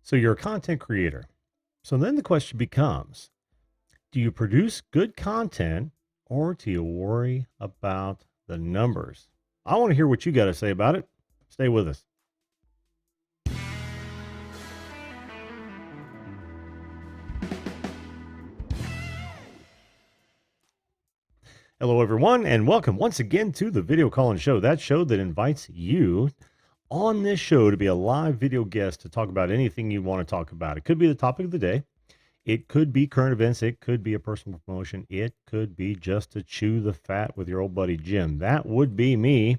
So you're a content creator. So then the question becomes, do you produce good content or do you worry about the numbers? I want to hear what you got to say about it. Stay with us. Hello, everyone, and welcome once again to the Video Callin Show, that show that invites you on this show to be a live video guest to talk about anything you want to talk about. It could be the topic of the day. It could be current events. It could be a personal promotion. It could be just to chew the fat with your old buddy Jim. That would be me.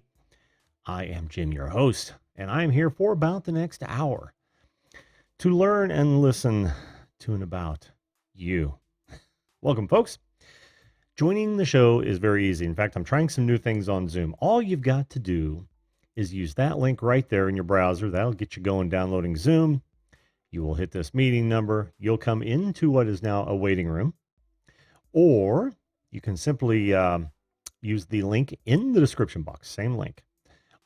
I am Jim, your host, and I am here for about the next hour to learn and listen to and about you. Welcome, folks. Joining the show is very easy. In fact, I'm trying some new things on Zoom. All you've got to do is use that link right there in your browser. That'll get you going downloading Zoom. You will hit this meeting number. You'll come into what is now a waiting room. Or you can simply use the link in the description box, same link.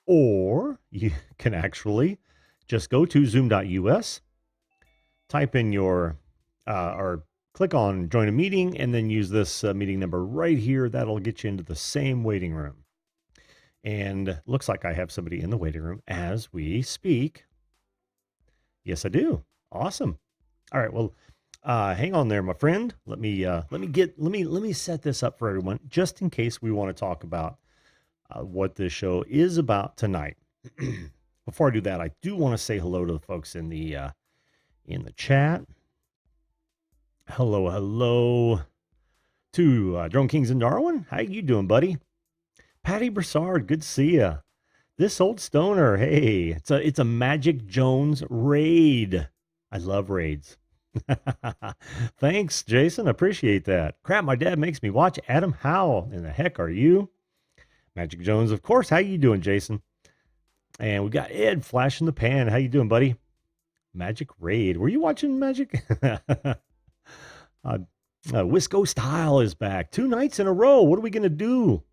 Or you can actually just go to zoom.us, type in your, or click on join a meeting, and then use this meeting number right here. That'll get you into the same waiting room. And looks like I have somebody in the waiting room as we speak. Yes, I do. Awesome. All right. Well, hang on there, my friend. Let me set this up for everyone, just in case we want to talk about what this show is about tonight. Before I do that, I do want to say hello to the folks in the chat. Hello to Drone Kings in Darwin. How you doing, buddy? Patty Broussard, good to see you. This old stoner, hey, it's a Magic Jones raid. I love raids. Thanks, Jason. Appreciate that. Crap, my dad makes me watch Adam. How in the heck are you? Magic Jones, of course. How you doing, Jason? And we got Ed Flash in the Pan. How you doing, buddy? Magic Raid. Were you watching Magic? Wisco Style is back. 2 nights in a row. What are we going to do?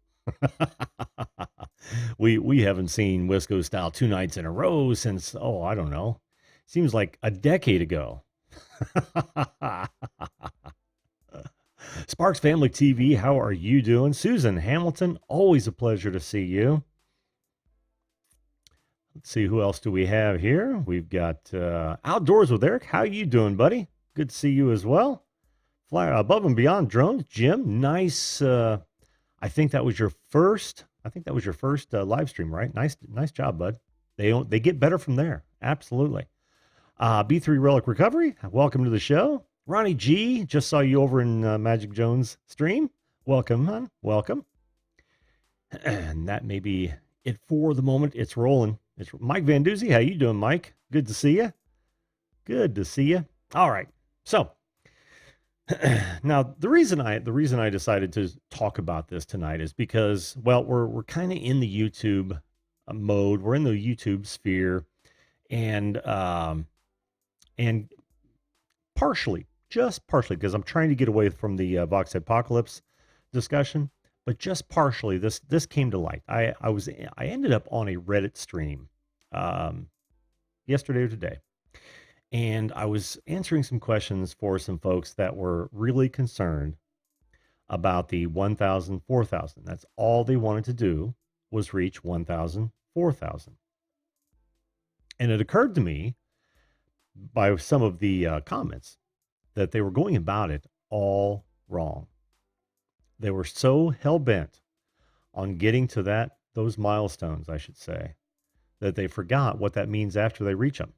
we haven't seen Wisco Style 2 nights in a row since, I don't know. Seems like a decade ago. Sparks Family TV, how are you doing? Susan Hamilton, always a pleasure to see you. Let's see, who else do we have here? We've got Outdoors with Eric. How you doing, buddy? Good to see you as well. Fly Above and Beyond Drones, Jim. Nice. I think that was your first live stream, right? Nice job, bud. They get better from there. Absolutely. B3 Relic Recovery, welcome to the show. Ronnie G, just saw you over in Magic Jones stream. Welcome, hon. Welcome. And that may be it for the moment. It's rolling. It's Mike Van Doozy. How you doing, Mike? Good to see you. Good to see you. All right. So now the reason I decided to talk about this tonight is because, well, we're kind of in the YouTube mode. We're in the YouTube sphere, and partially, because I'm trying to get away from the Vox Apocalypse discussion, but just partially, this came to light. I ended up on a Reddit stream yesterday or today, and I was answering some questions for some folks that were really concerned about the 1,000, 4,000. That's all they wanted to do, was reach 1,000, 4,000. And it occurred to me by some of the comments that they were going about it all wrong. They were so hell-bent on getting to those milestones, I should say, that they forgot what that means after they reach them.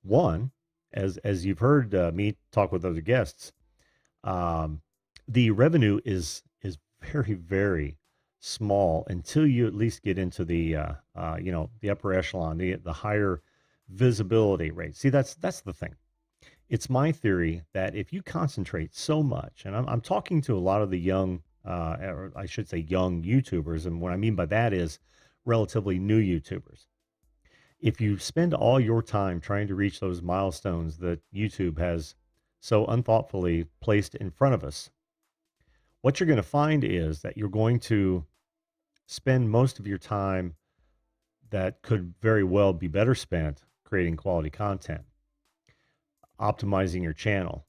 One, as you've heard me talk with other guests, the revenue is very, very small until you at least get into the the upper echelon, the higher visibility rate. See, that's the thing. It's my theory that if you concentrate so much, and I'm talking to a lot of the young, or I should say young YouTubers, and what I mean by that is relatively new YouTubers. If you spend all your time trying to reach those milestones that YouTube has so unthoughtfully placed in front of us, what you're going to find is that you're going to spend most of your time that could very well be better spent creating quality content. optimizing your channel,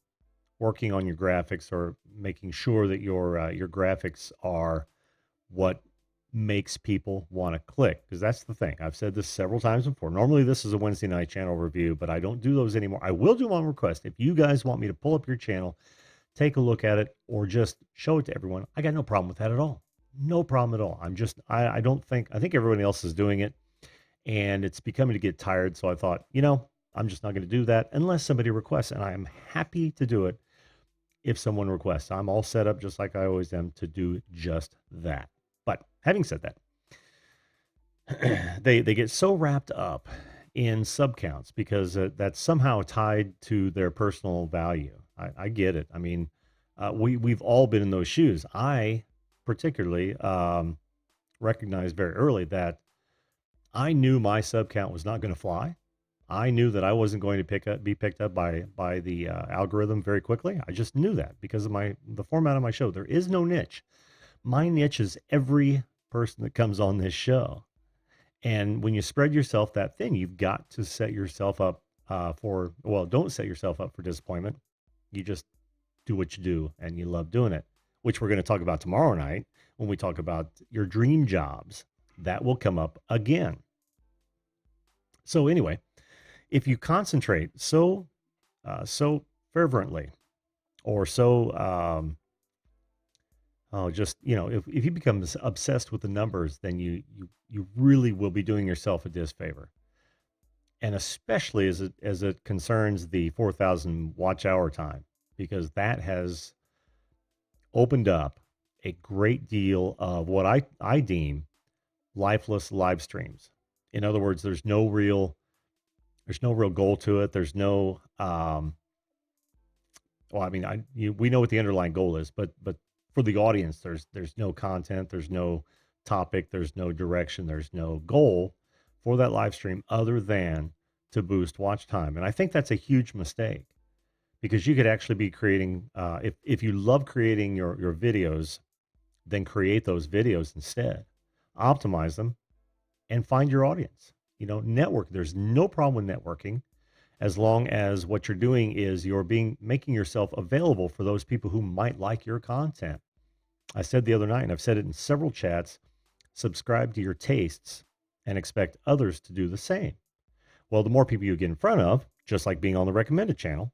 working on your graphics, or making sure that your graphics are what makes people want to click. Because that's the thing. I've said this several times before. Normally, this is a Wednesday night channel review, but I don't do those anymore. I will do them on request. If you guys want me to pull up your channel, take a look at it, or just show it to everyone, I got no problem with that at all. No problem at all. I don't think, I think everybody else is doing it, and it's becoming to get tired. So I thought, I'm just not going to do that unless somebody requests, and I am happy to do it if someone requests. I'm all set up just like I always am to do just that. But having said that, they get so wrapped up in sub counts because that's somehow tied to their personal value. I get it. I mean, we've all been in those shoes. I particularly recognized very early that I knew my sub count was not going to fly. I knew that I wasn't going to be picked up by the algorithm very quickly. I just knew that because of the format of my show. There is no niche. My niche is every person that comes on this show. And when you spread yourself that thin, you've got to set yourself up don't set yourself up for disappointment. You just do what you do and you love doing it, which we're going to talk about tomorrow night when we talk about your dream jobs. That will come up again. So anyway, if you concentrate so fervently or if you become obsessed with the numbers, then you really will be doing yourself a disfavor. And especially as it concerns the 4,000 watch hour time, because that has opened up a great deal of what I deem lifeless live streams. In other words, there's no real goal to it. There's no we know what the underlying goal is, but for the audience, there's no content, there's no topic, there's no direction, there's no goal for that live stream other than to boost watch time. And I think that's a huge mistake, because you could actually be creating if you love creating your videos, then create those videos instead, optimize them, and find your audience. Network. There's no problem with networking, as long as what you're doing is making yourself available for those people who might like your content. I said the other night, and I've said it in several chats, subscribe to your tastes and expect others to do the same. Well, the more people you get in front of, just like being on the recommended channel,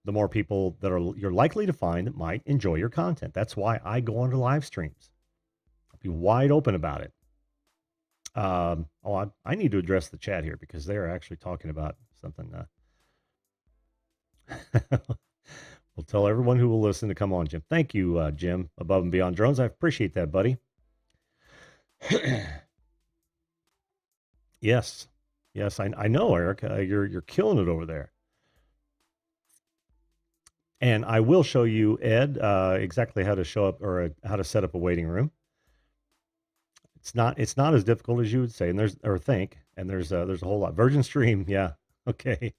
the more people you're likely to find that might enjoy your content. That's why I go onto live streams. I'll be wide open about it. I need to address the chat here because they're actually talking about something. We'll tell everyone who will listen to come on, Jim. Thank you, Jim, Above and Beyond Drones. I appreciate that, buddy. Yes, I know, Eric. You're killing it over there. And I will show you, Ed, exactly how to show up or how to set up a waiting room. It's not as difficult as you would say, and there's a whole lot. Virgin Stream, yeah, okay,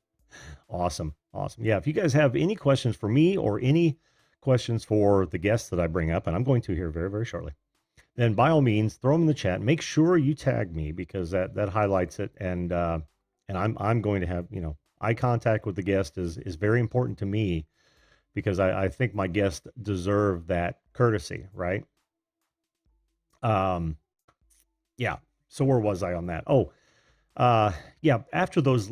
awesome. Yeah, if you guys have any questions for me or any questions for the guests that I bring up, and I'm going to here very, very shortly, then by all means throw them in the chat. Make sure you tag me, because that highlights it, and I'm going to have eye contact with the guest is very important to me, because I think my guests deserve that courtesy, right? Yeah. So where was I on that? Yeah. After those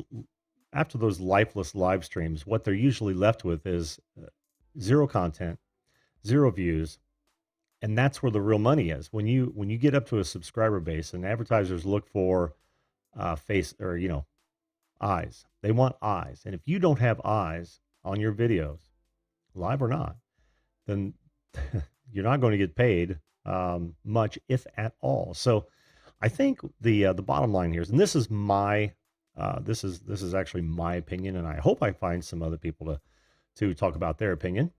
lifeless live streams, what they're usually left with is zero content, zero views, and that's where the real money is. When you get up to a subscriber base, and advertisers look for face or eyes. They want eyes, and if you don't have eyes on your videos, live or not, then you're not going to get paid much, if at all. So I think the bottom line here is, and this is this is actually my opinion, and I hope I find some other people to talk about their opinion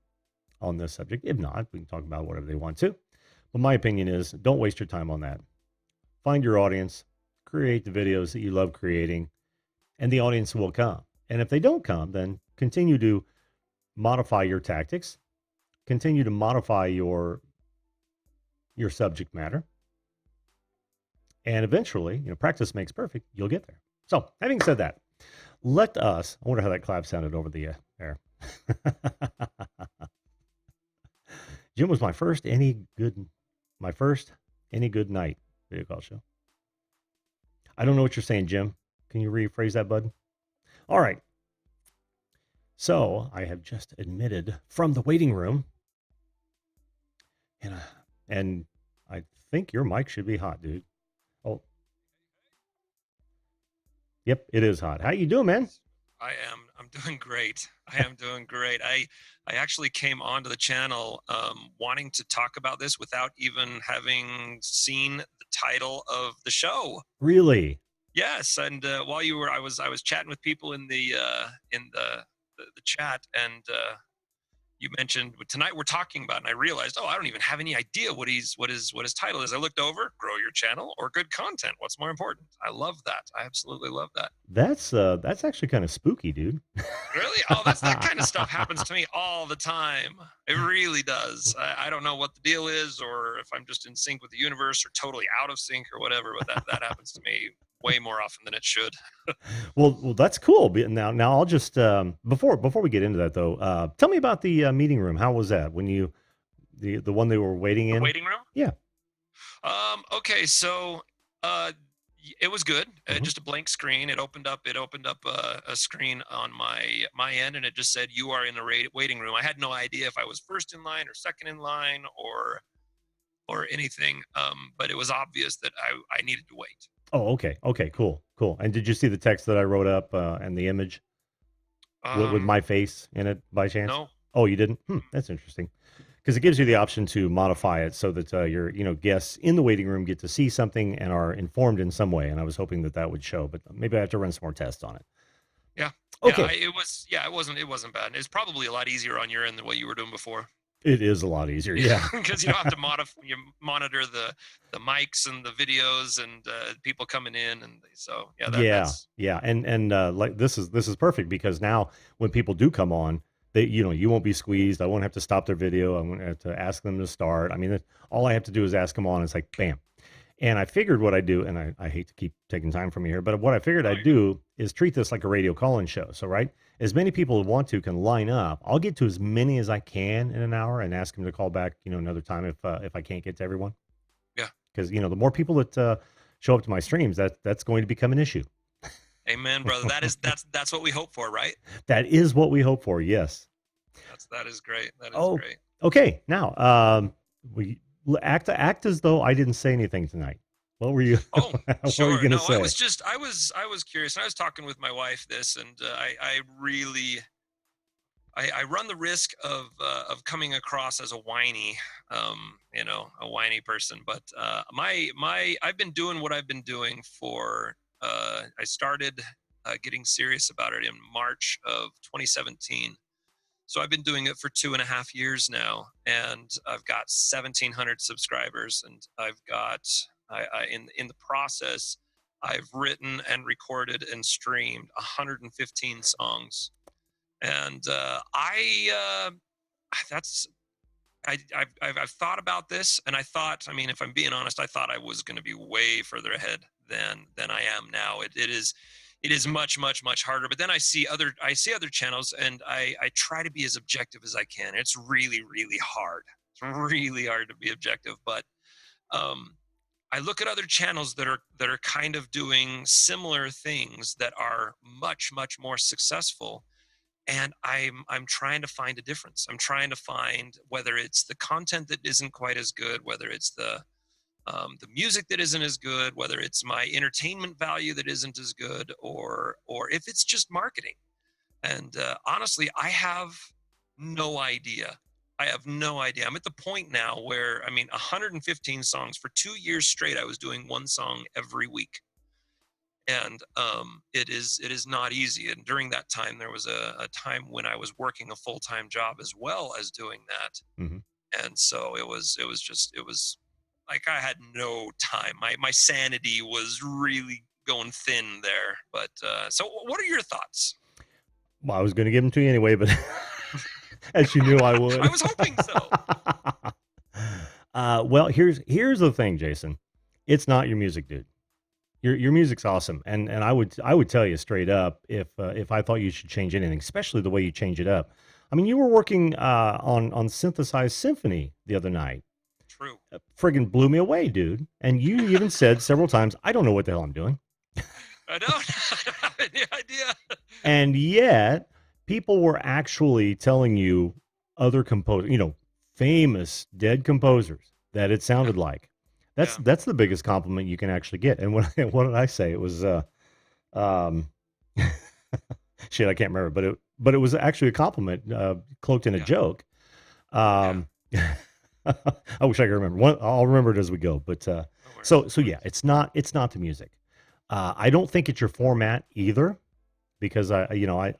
on this subject. If not, we can talk about whatever they want to. But my opinion is, don't waste your time on that. Find your audience, create the videos that you love creating, and the audience will come. And if they don't come, then continue to modify your tactics, continue to modify your subject matter. And eventually, practice makes perfect. You'll get there. So having said that, I wonder how that clap sounded over the Jim was my first any good night video call show. I don't know what you're saying, Jim. Can you rephrase that, bud? All right. So I have just admitted from the waiting room, and and I think your mic should be hot, dude. Oh, yep, it is hot. How you doing, man? I'm doing great. I am doing great. I actually came onto the channel wanting to talk about this without even having seen the title of the show. Really? Yes, and while you were, I was chatting with people in the chat, and you mentioned tonight we're talking about, and I realized, oh, I don't even have any idea what his title is. I looked over, grow your channel or good content. What's more important? I love that. I absolutely love that. That's actually kind of spooky, dude. Really? Oh, that kind of stuff happens to me all the time. It really does. I don't know what the deal is, or if I'm just in sync with the universe, or totally out of sync, or whatever. But that happens to me way more often than it should. Well, that's cool. Now I'll just before we get into that though, tell me about the meeting room. How was that when you the one they were waiting The in? waiting room. Yeah. Okay, so uh, it was good. Hmm. Just a blank screen. It opened up a screen on my end, and it just said you are in the waiting room. I had no idea if I was first in line or second in line or anything. But it was obvious that I needed to wait. Oh, okay. Okay, cool. And did you see the text that I wrote up and the image with Um, my face in it by chance? no. Oh, you didn't? That's interesting. Because it gives you the option to modify it so that your guests in the waiting room get to see something and are informed in some way. And I was hoping that that would show, but maybe I have to run some more tests on it. Yeah. Yeah. Okay, It was. Yeah. It wasn't bad. It's probably a lot easier on your end than what you were doing before. it is a lot easier. Yeah, Yeah. because you don't have to monitor the mics and the videos and people coming in, and so yeah, Yeah, that's yeah, and like this is perfect because now when people do come on, they you won't be squeezed. I won't have to stop their video. I won't have to ask them to start. I mean, all I have to do is ask them on. It's like bam. And I figured what I do, and I hate to keep taking time from you here, but what I figured oh, I'd do is treat this like a radio call-in show. So, right, as many people who want to can line up. I'll get to as many as I can in an hour and ask them to call back, another time if I can't get to everyone. yeah, Because the more people that show up to my streams, that's going to become an issue. amen, brother. That's what we hope for, right? That is what we hope for. Yes. That is great. That is Oh, great. okay. Now, we act as though I didn't say anything tonight. What were you? Oh, What were you sure. going to No, say? I was curious, and I was talking with my wife this, and I really I run the risk of coming across as a whiny, a whiny person. But I've been doing what I've been doing for. I started getting serious about it in March of 2017. So I've been doing it for 2.5 years now, and I've got 1,700 subscribers, and I've got in the process, I've written and recorded and streamed 115 songs, and that's I've thought about this, and I thought, I mean, if I'm being honest, I thought I was going to be way further ahead than I am now. It is much harder. But then I see other channels, and I try to be as objective as I can. It's really hard. It's really hard to be objective, but um, I look at other channels that are kind of doing similar things that are much more successful, and I'm trying to find a difference. I'm trying to find whether it's the content that isn't quite as good, whether it's the music that isn't as good, whether it's my entertainment value that isn't as good, or if it's just marketing. And honestly, I have no idea. I have no idea. I'm at the point now where, I mean, 115 songs for 2 years straight. I was doing one song every week, and it is not easy. And during that time, there was a time when I was working a full-time job as well as doing that, Hmm. and so it was like I had no time. My sanity was really going thin there. But so, what are your thoughts? Well, I was going to give them to you anyway, but as you knew I I would. was hoping so. Well, here's the thing, Jason. It's not your music, dude. Your music's awesome, and I would tell you straight up if I thought you should change anything, especially the way you change it up. I mean, you were working on synthesized symphony the other night. True. Friggin' blew me away, dude. And you even said several times, "I don't know what the hell I'm doing." I don't, I don't have any idea. And yet, people were actually telling you other composers, famous dead composers that it Yeah, sounded like. That's yeah. that's the biggest compliment you can actually get. And what what did I say? It was um shit, I can't remember, but it was actually a compliment cloaked in a Yeah. joke. Yeah. Um I wish I could remember. I'll remember it as we go. But No worries. so No yeah, worries. it's not the music. I don't think it's your format either because I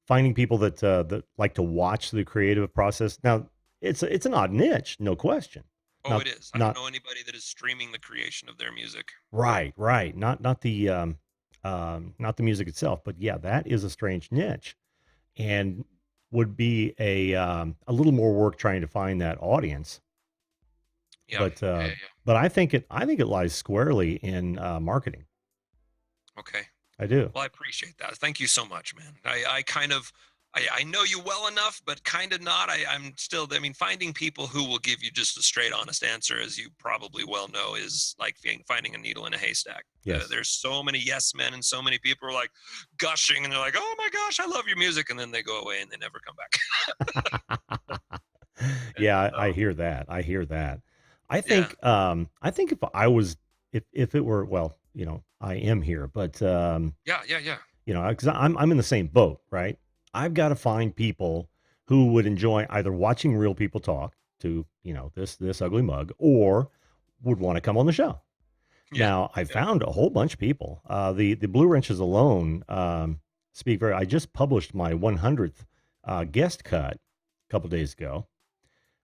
finding people that like to watch the creative process. Now, it's an odd niche, no question. Oh, Not it is. I don't not know anybody that is streaming the creation of their music. right, right. Not the music itself, but yeah, that is a strange niche and would be a little more work trying to find that audience. Yeah. But Yeah. uh, Yeah. but I think it lies squarely in marketing. Yeah. Okay. I do. Well, I appreciate that. Thank you so much, man. I kind of, I know you well enough, but kind of not. I'm still, I mean, finding people who will give you just a straight, honest answer, as you probably well know, is like finding a needle in a haystack. Yes. There's so many yes men and so many people are like gushing and they're like, oh my gosh, I love your music. And then they go away and they never come back. And Yeah, I so, hear that. I hear that. I yeah. think I think if I was if it were well, I am here, but Yeah. Yeah. Yeah. because I'm in the same boat, right? I've got to find people who would enjoy either watching real people talk to, this ugly mug or would want to come on the show. Yeah. Now, I Yeah. found a whole bunch of people. The Blue Wrenches alone speak very. I just published my 100th guest cut a couple days ago,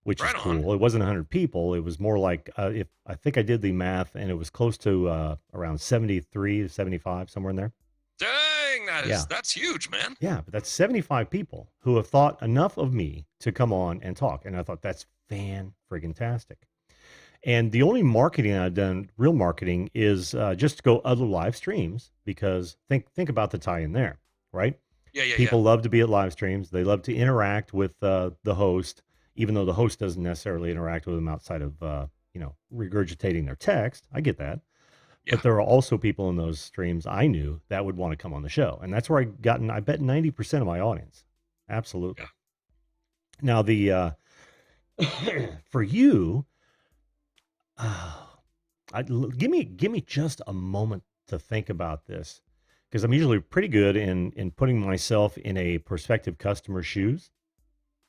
which is Right on. cool. It wasn't 100 people. It was more like if I think I did the math, and it was close to around 73 to 75, somewhere in there. Dang, Yeah, that's huge, man. yeah, but that's 75 people who have thought enough of me to come on and talk, and I thought that's fan friggin' tastic. And the only marketing I've done, real marketing, is just to go other live streams because think about the tie-in there, right? Yeah. Yeah. Yeah. People love to be at live streams. They love to interact with the host, even though the host doesn't necessarily interact with them outside of regurgitating their text. I get that, Yeah. but there are also people in those streams I knew that would want to come on the show, and that's where I bet 90% of my audience, Yeah. absolutely. Now the for you. Give me just a moment to think about this because I'm usually pretty good in putting myself in a prospective customer's shoes,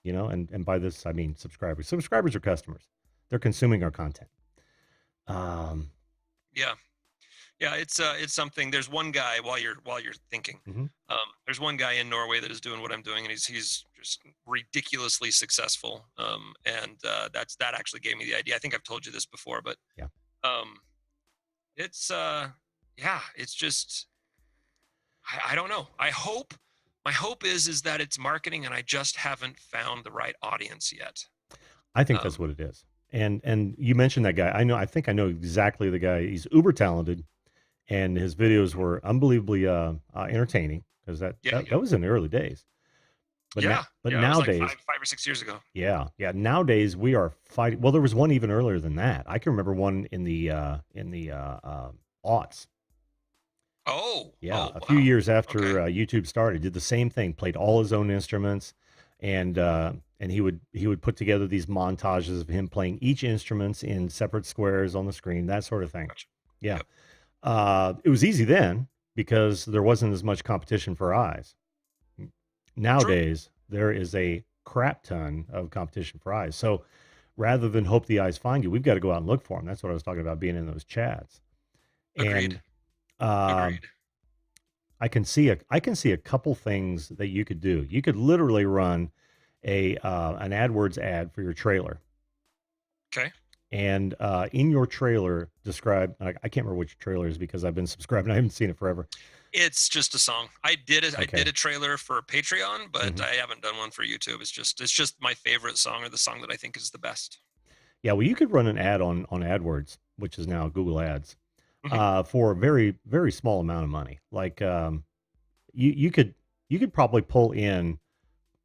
and by this I mean subscribers. Subscribers are customers. They're consuming our content. Um, Yeah. Yeah, it's something. There's one guy while you're thinking. mhm. There's one guy in Norway that is doing what I'm doing, and he's just ridiculously successful. And that actually gave me the idea. I think I've told you this before, but Yeah. um, it's yeah, it's just I don't know. My hope is that it's marketing, and I just haven't found the right audience yet. I think that's Um, what it is. And you mentioned that guy. I think I know exactly the guy. He's uber talented, and his videos were unbelievably entertaining because that, yeah, that yeah, that was in the early days. But now, yeah, but yeah. It was like nowadays, 5 or 6 years ago. yeah, yeah. Nowadays we are fighting. Well, there was one even earlier than that. I can remember one in the aughts. Oh, Yeah, oh, a few wow. years Okay. after YouTube started, did the same thing. Played all his own instruments, and he would put together these montages of him playing each instruments in separate squares on the screen, that sort of thing. Gotcha. Yeah, Yep. it was easy then because there wasn't as much competition for eyes. True. Nowadays, there is a crap ton of competition for eyes. So rather than hope the eyes find you, we've got to go out and look for them. That's what I was talking about being in those chats. Agreed. And um, Agreed. I can see a couple things that you could do. You could literally run an AdWords ad for your trailer, Okay. and in your trailer describe. I can't remember which trailer is because I've been subscribed and I haven't seen it forever. It's just a song. I did it. I Okay. did a trailer for Patreon, but hmm I haven't done one for YouTube. It's just my favorite song or the song that I think is the best. Yeah, well, you could run an ad on AdWords, which is now Google Ads, Hmm. for a very very small amount of money. Like you could probably pull in.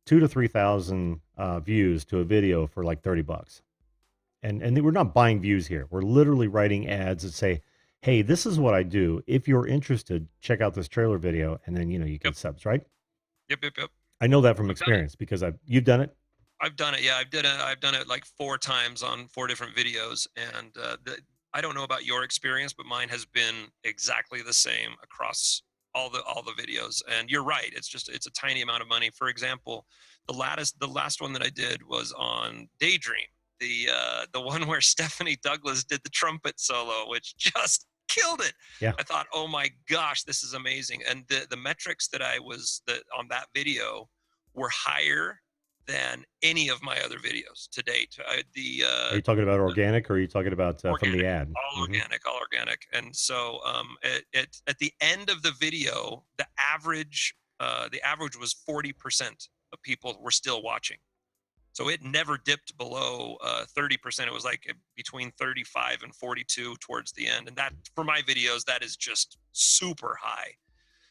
2 to 3,000 views to a video for like $30. And we're not buying views here. We're literally writing ads that say, "Hey, this is what I do. If you're interested, check out this trailer video," and then you Yep. get subs, right? Yep. I know that from I've done it. experience because you've done it. I've done it. Yeah, I've done it like 4 times on 4 different videos, and I don't know about your experience, but mine has been exactly the same across all the videos. And you're right. It's a tiny amount of money. For example, the last one that I did was on Daydream, the one where Stephanie Douglas did the trumpet solo, which just killed it. Yeah. I thought, oh my gosh, this is amazing. And the metrics that I was that on that video were higher than any of my other videos to date. Are you talking about organic or are you talking about from the Organic, ad? all Hmm. organic, all organic. And so at the end of the video, the average was 40% of people were still watching. So it never dipped below 30%. It was like between 35 and 42 towards the end. And that, for my videos, that is just super high.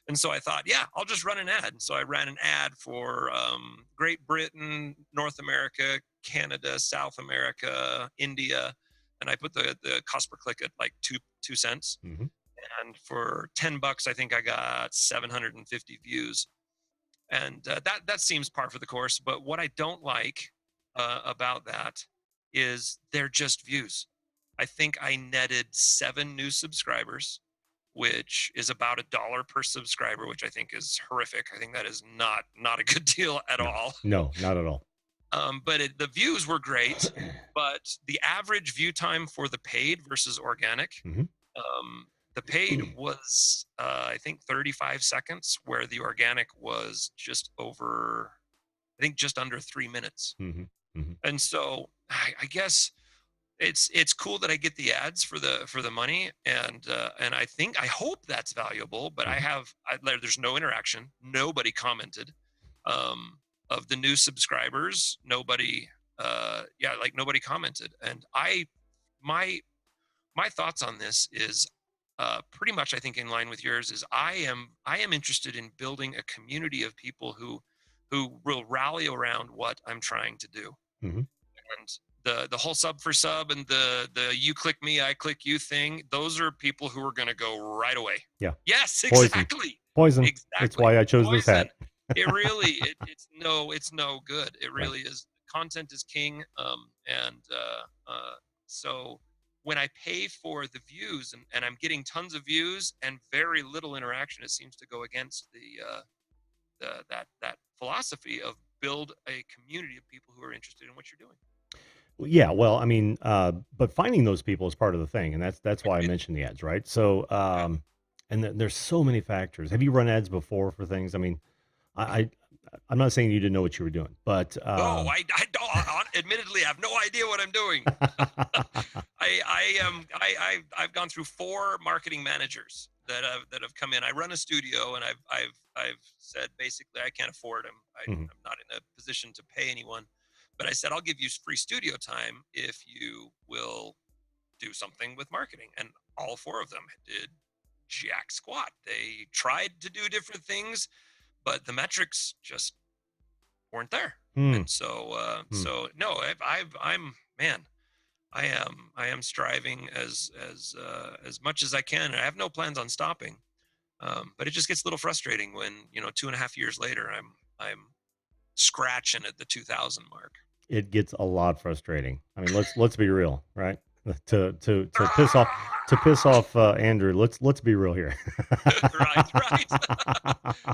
And so I thought, yeah, I'll just run an ad. And so I ran an ad for Great Britain, North America, Canada, South America, India, and I put the cost per click at like two cents. Hmm. And for $10, I think I got 750 views, and that seems par for the course. But what I don't like about that is they're just views. I think I netted 7 new subscribers, which is about $1 per subscriber, which I think is horrific. I think that is not a good deal at No, all. no, not at all. But the views were great, but the average view time for the paid versus organic, Hmm. the paid was I think 35 seconds, where the organic was just over, I think just under 3 minutes. Hmm. Hmm. And so I guess it's cool that I get the ads for the money, and I hope that's valuable. But Hmm. there's no interaction. Nobody commented. Of the new subscribers, nobody, like nobody commented. And my thoughts on this is pretty much, I think, in line with yours. Is I am interested in building a community of people who will rally around what I'm trying to do. Hmm. And the whole sub for sub and the you click me, I click you thing, those are people who are going to go right away. Yeah. Yes, Poison. exactly. Poison. It's Exactly. why I chose this Poison. hat. It's no good. It Right. really is. Content is king. And so when I pay for the views, and I'm getting tons of views and very little interaction, it seems to go against that philosophy of build a community of people who are interested in what you're doing. Yeah, well, I mean, but finding those people is part of the thing, and that's why I Agreed. mentioned the ads, right? So, Yeah. and there's so many factors. Have you run ads before for things? I mean, I I'm not saying you didn't know what you were doing, but No, I don't. Admittedly, I have no idea what I'm doing. I've gone through 4 marketing managers that have come in. I run a studio, and I've said basically I can't afford them. Mhm. I'm not in a position to pay anyone, but I said I'll give you free studio time if you will do something with marketing. And all 4 of them did jack squat. They tried to do different things, but the metrics just weren't there. Hmm. And so, Hmm. no, I'm man, I am striving as much as I can, and I have no plans on stopping. But it just gets a little frustrating when 2.5 years later, I'm scratching at the 2,000 mark. It gets a lot frustrating. I mean, let's be real, right? To piss off Ah! Andrew. Let's be real here. Right, right.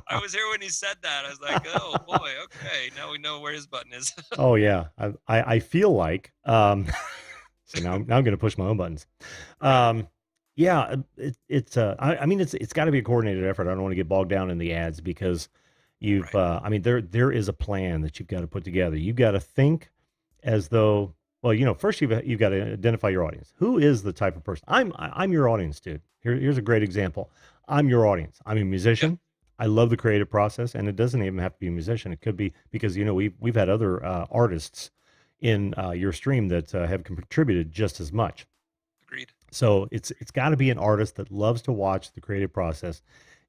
I was here when he said that. I was like, oh boy, okay, now we know where his button is. Oh yeah, I feel like see now I'm going to push my own buttons. Right. Um, yeah, I mean it's got to be a coordinated effort. I don't want to get bogged down in the ads because you've Right. I mean there is a plan that you've got to put together. You've got to think as though well first you've got to identify your audience. Who is the type of person? I'm your audience, dude. Here's a great example. I'm your audience. I'm a Yeah. musician. I love the creative process, and it doesn't even have to be a musician. It could be because we've had other artists in your stream that have contributed just as much. Agreed. So it's got to be an artist that loves to watch the creative process,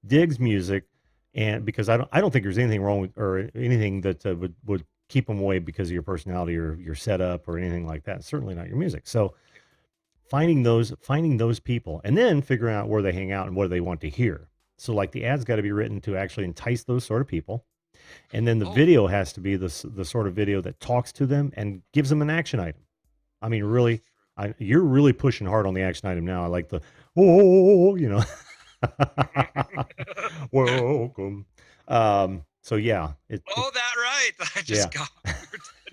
digs music, And because I don't think there's anything wrong with or anything that would keep them away because of your personality or your setup or anything like that. Certainly not your music. So finding those people and then figuring out where they hang out and what they want to hear. So like the ads got to be written to actually entice those sort of people. And then the Oh, video has to be the sort of video that talks to them and gives them an action item. I mean, really, you're really pushing hard on the action item now. I like the, oh, true. welcome. So yeah, Oh, that right. I yeah, just got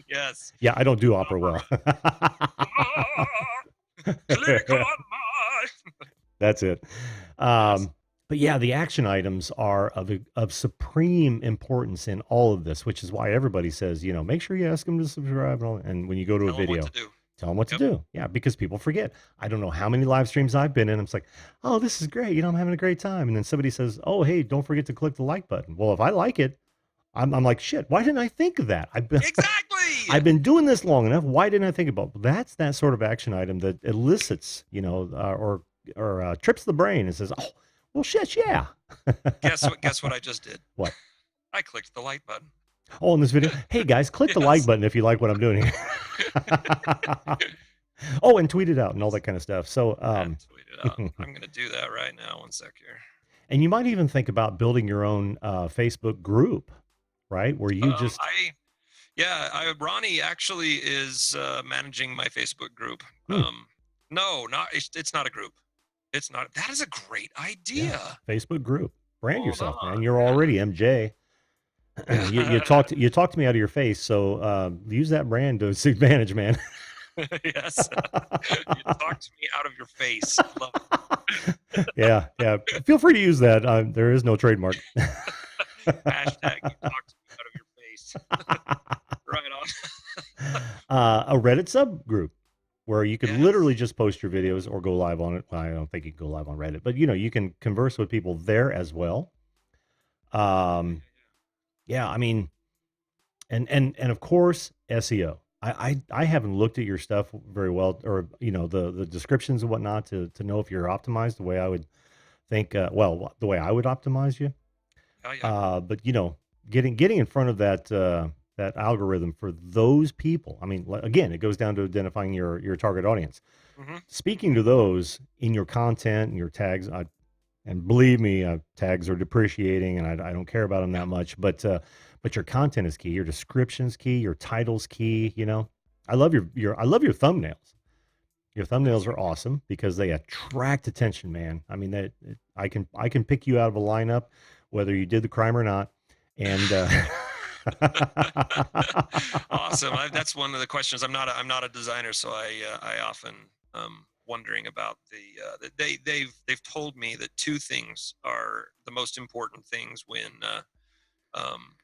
yes. yeah. I don't do opera well. Opera. Click on my. That's it. Yes. But yeah, the action items are of supreme importance in all of this, which is why everybody says, make sure you ask them to subscribe. And when you go to a Tell them what to video, do. tell them what to Yep. do. Yeah, because people forget. I don't know how many live streams I've been in. I'm just like, oh, this is great. I'm having a great time. And then somebody says, oh, hey, don't forget to click the like button. Well, if I like it, I'm like, shit, why didn't I think of that? Exactly. I've been doing this long enough. Why didn't I think about it? That's that sort of action item that elicits, or trips the brain and says, oh, well, shit, yeah. Guess what I just did? What? I clicked the like button. Oh, in this video, hey guys, click the like Yes. button if you like what I'm doing here. Oh, and tweet it out and all that kind of stuff. So, And tweet it out. I'm gonna do that right now. One sec here. and you might even think about building your own Facebook group, right? Where you just, Ronnie actually is managing my Facebook group. hmm, No, it's not a group. It's not. That is a great yeah, idea. Facebook group. Brand Hold yourself, man. on. You're already MJ. You talked me out of your face, so use that brand to its advantage, man. Yes. You talked to me out of your face. I love it. Yeah, yeah. Feel free to use that. There is no trademark. Hashtag you talked to me out of your face. Right on. A Reddit subgroup where you could Yes. literally just post your videos or go live on it. Well, I don't think you can go live on Reddit, but you can converse with people there as well. Um, yeah, I mean, and of course SEO. I haven't looked at your stuff very well, or the descriptions and whatnot to know if you're optimized the way I would think. Well, the way I would optimize you. Oh yeah. But getting in front of that algorithm for those people. I mean, again, it goes down to identifying your target audience. Hmm. Speaking to those in your content and your tags, and believe me, tags are depreciating, and I don't care about them Yeah. that much. But your content is key. Your description's key. Your title's key. I love your I love your thumbnails. Your thumbnails are awesome because they attract attention, man. I mean that I can pick you out of a lineup, whether you did the crime or not, and Awesome. That's one of the questions. I'm not a designer, so I often wondering about they've told me that two things are the most important things when um,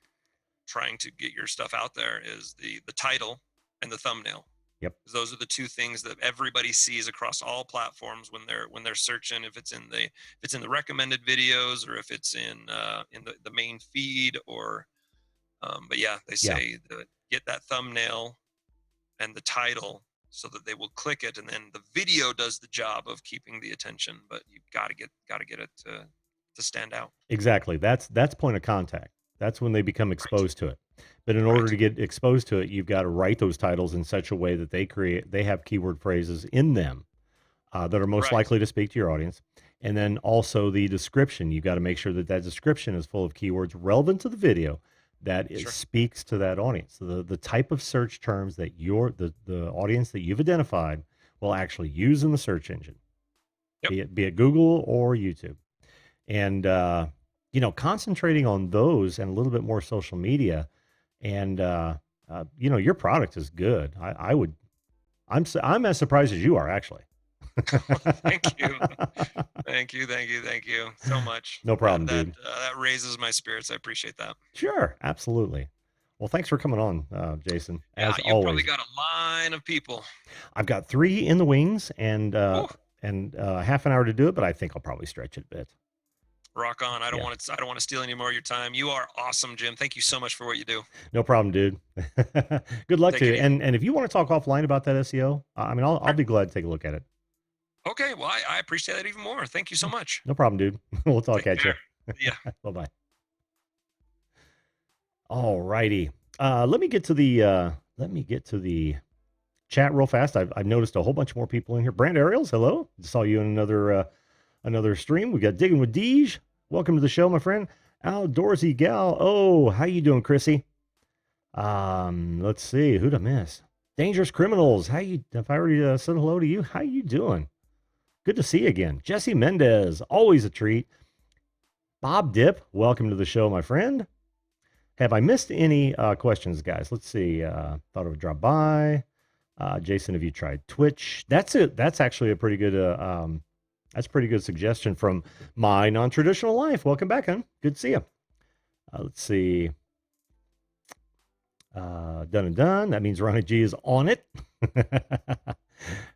trying to get your stuff out there is the title and the thumbnail. yep, Those are the two things that everybody sees across all platforms when they're searching. If it's in the recommended videos or if it's in the main feed or but yeah, they yeah. say that get that thumbnail and the title so that they will click it, and then the video does the job of keeping the attention. But you got to get it to stand out. Exactly. That's point of contact. That's when they become Right. exposed to it. But in order Right. to get exposed to it, you've got to write those titles in such a way that they have keyword phrases in them that are most Right. likely to speak to your audience. And then also the description. You've got to make sure that that description is full of keywords relevant to the video that Sure. speaks to that audience. So the type of search terms that the audience that you've identified will actually use in the search engine, Yep. be it Google or YouTube. And concentrating on those and a little bit more social media, and your product is good. I'm as surprised as you are, actually. Thank you. Thank you. Thank you. Thank you so much. No That problem, that dude. that raises my spirits. I appreciate that. Sure, absolutely. Well, thanks for coming on, Jason. Yeah, As you probably always, got a line of people. I've got 3 in the wings and Whew, half an hour to do it, but I think I'll probably stretch it a bit. rock on. I don't Yeah, want to. I don't want to steal any more of your time. You are awesome, Jim. Thank you so much for what you do. no problem, dude. Good luck to Take you. it easy. And if you want to talk offline about that SEO, I mean, I'll Sure. be glad to take a look at it. Okay. Well, I appreciate that even more. Thank you so much. No problem, dude. We'll talk Take at you. care. Yeah. Bye bye. All righty. Let me get to the chat real fast. I've noticed a whole bunch more people in here. Brand Ariels, hello. Saw you in another stream. We got Digging with Deej. Welcome to the show, my friend. Outdoorsy Gal. Oh, how you doing, Chrissy? Let's see. Who'd I miss? Dangerous Criminals. How you? If I already said hello to you, how you doing? Good to see you again. Jesse Mendez. Always a treat. Bob Dip. Welcome to the show, my friend. Have I missed any questions, guys? Let's see. Thought I would drop by. Jason, have you tried Twitch? That's it. That's actually a pretty good. That's a pretty good suggestion from my non-traditional life. Welcome back, hon. Good to see you. Let's see. Done and done. That means Ronnie G is on it.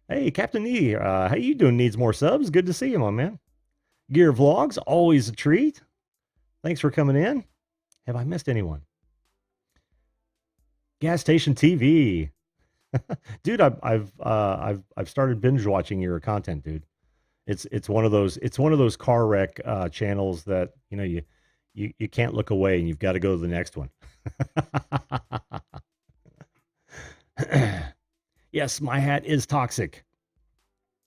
Hey, Captain E, how you doing? Needs more subs. Good to see you, my man. Gear Vlogs, always a treat. Thanks for coming in. Have I missed anyone? Gas Station TV. Dude, I've started binge watching your content, dude. It's one of those car wreck channels that you can't look away and you've got to go to the next one. Yes, my hat is toxic.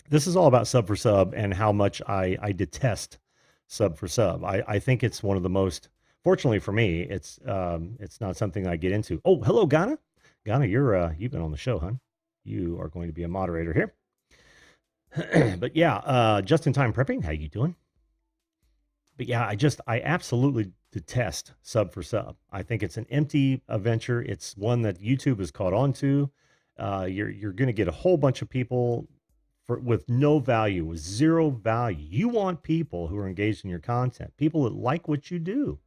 This is all about sub for sub and how much I detest sub for sub. I think it's one of the most. Fortunately for me, it's not something I get into. Oh, hello, Ghana. Ghana, you've been on the show, hon. You are going to be a moderator here. But yeah, just in time prepping. How you doing? But yeah, I absolutely detest sub for sub. I think it's an empty venture. It's one that YouTube has caught on to. You're going to get a whole bunch of people with no value, with zero value. You want people who are engaged in your content, people that like what you do.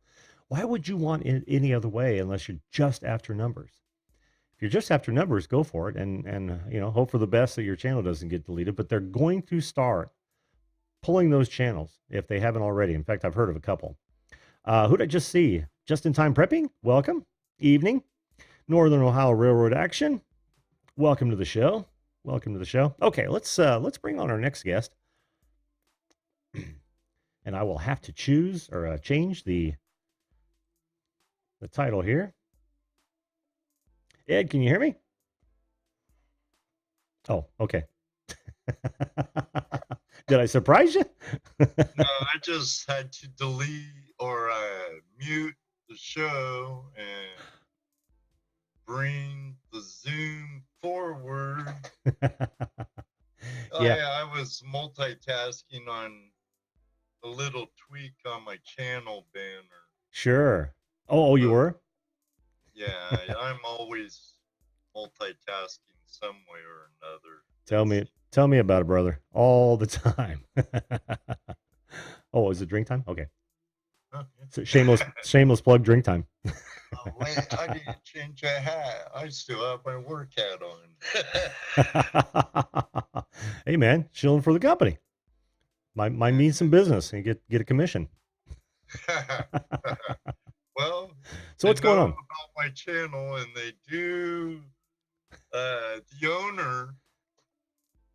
Why would you want it any other way unless you're just after numbers? If you're just after numbers, go for it and hope for the best that your channel doesn't get deleted. But they're going to start pulling those channels if they haven't already. In fact, I've heard of a couple. Who'd I just see? Just in time prepping. Welcome. Evening. Northern Ohio Railroad action. Welcome to the show. Welcome to the show. Okay, let's bring on our next guest. And I will have to choose or change the title here. Ed, can you hear me? Oh, okay. Did I surprise you? No, I just had to delete or mute the show and bring the Zoom forward. Yeah. I was multitasking on a little tweak on my channel banner. Sure. Oh, you were? Yeah, I'm always multitasking some way or another. Tell me about it, brother. All the time. Oh, is it drink time? Okay. So shameless plug, drink time. Oh, wait, I need to change a hat. I still have my work hat on. Hey, man, chilling for the company. Might mean some business and get a commission. Well, so what's going on about my channel? And they do. The owner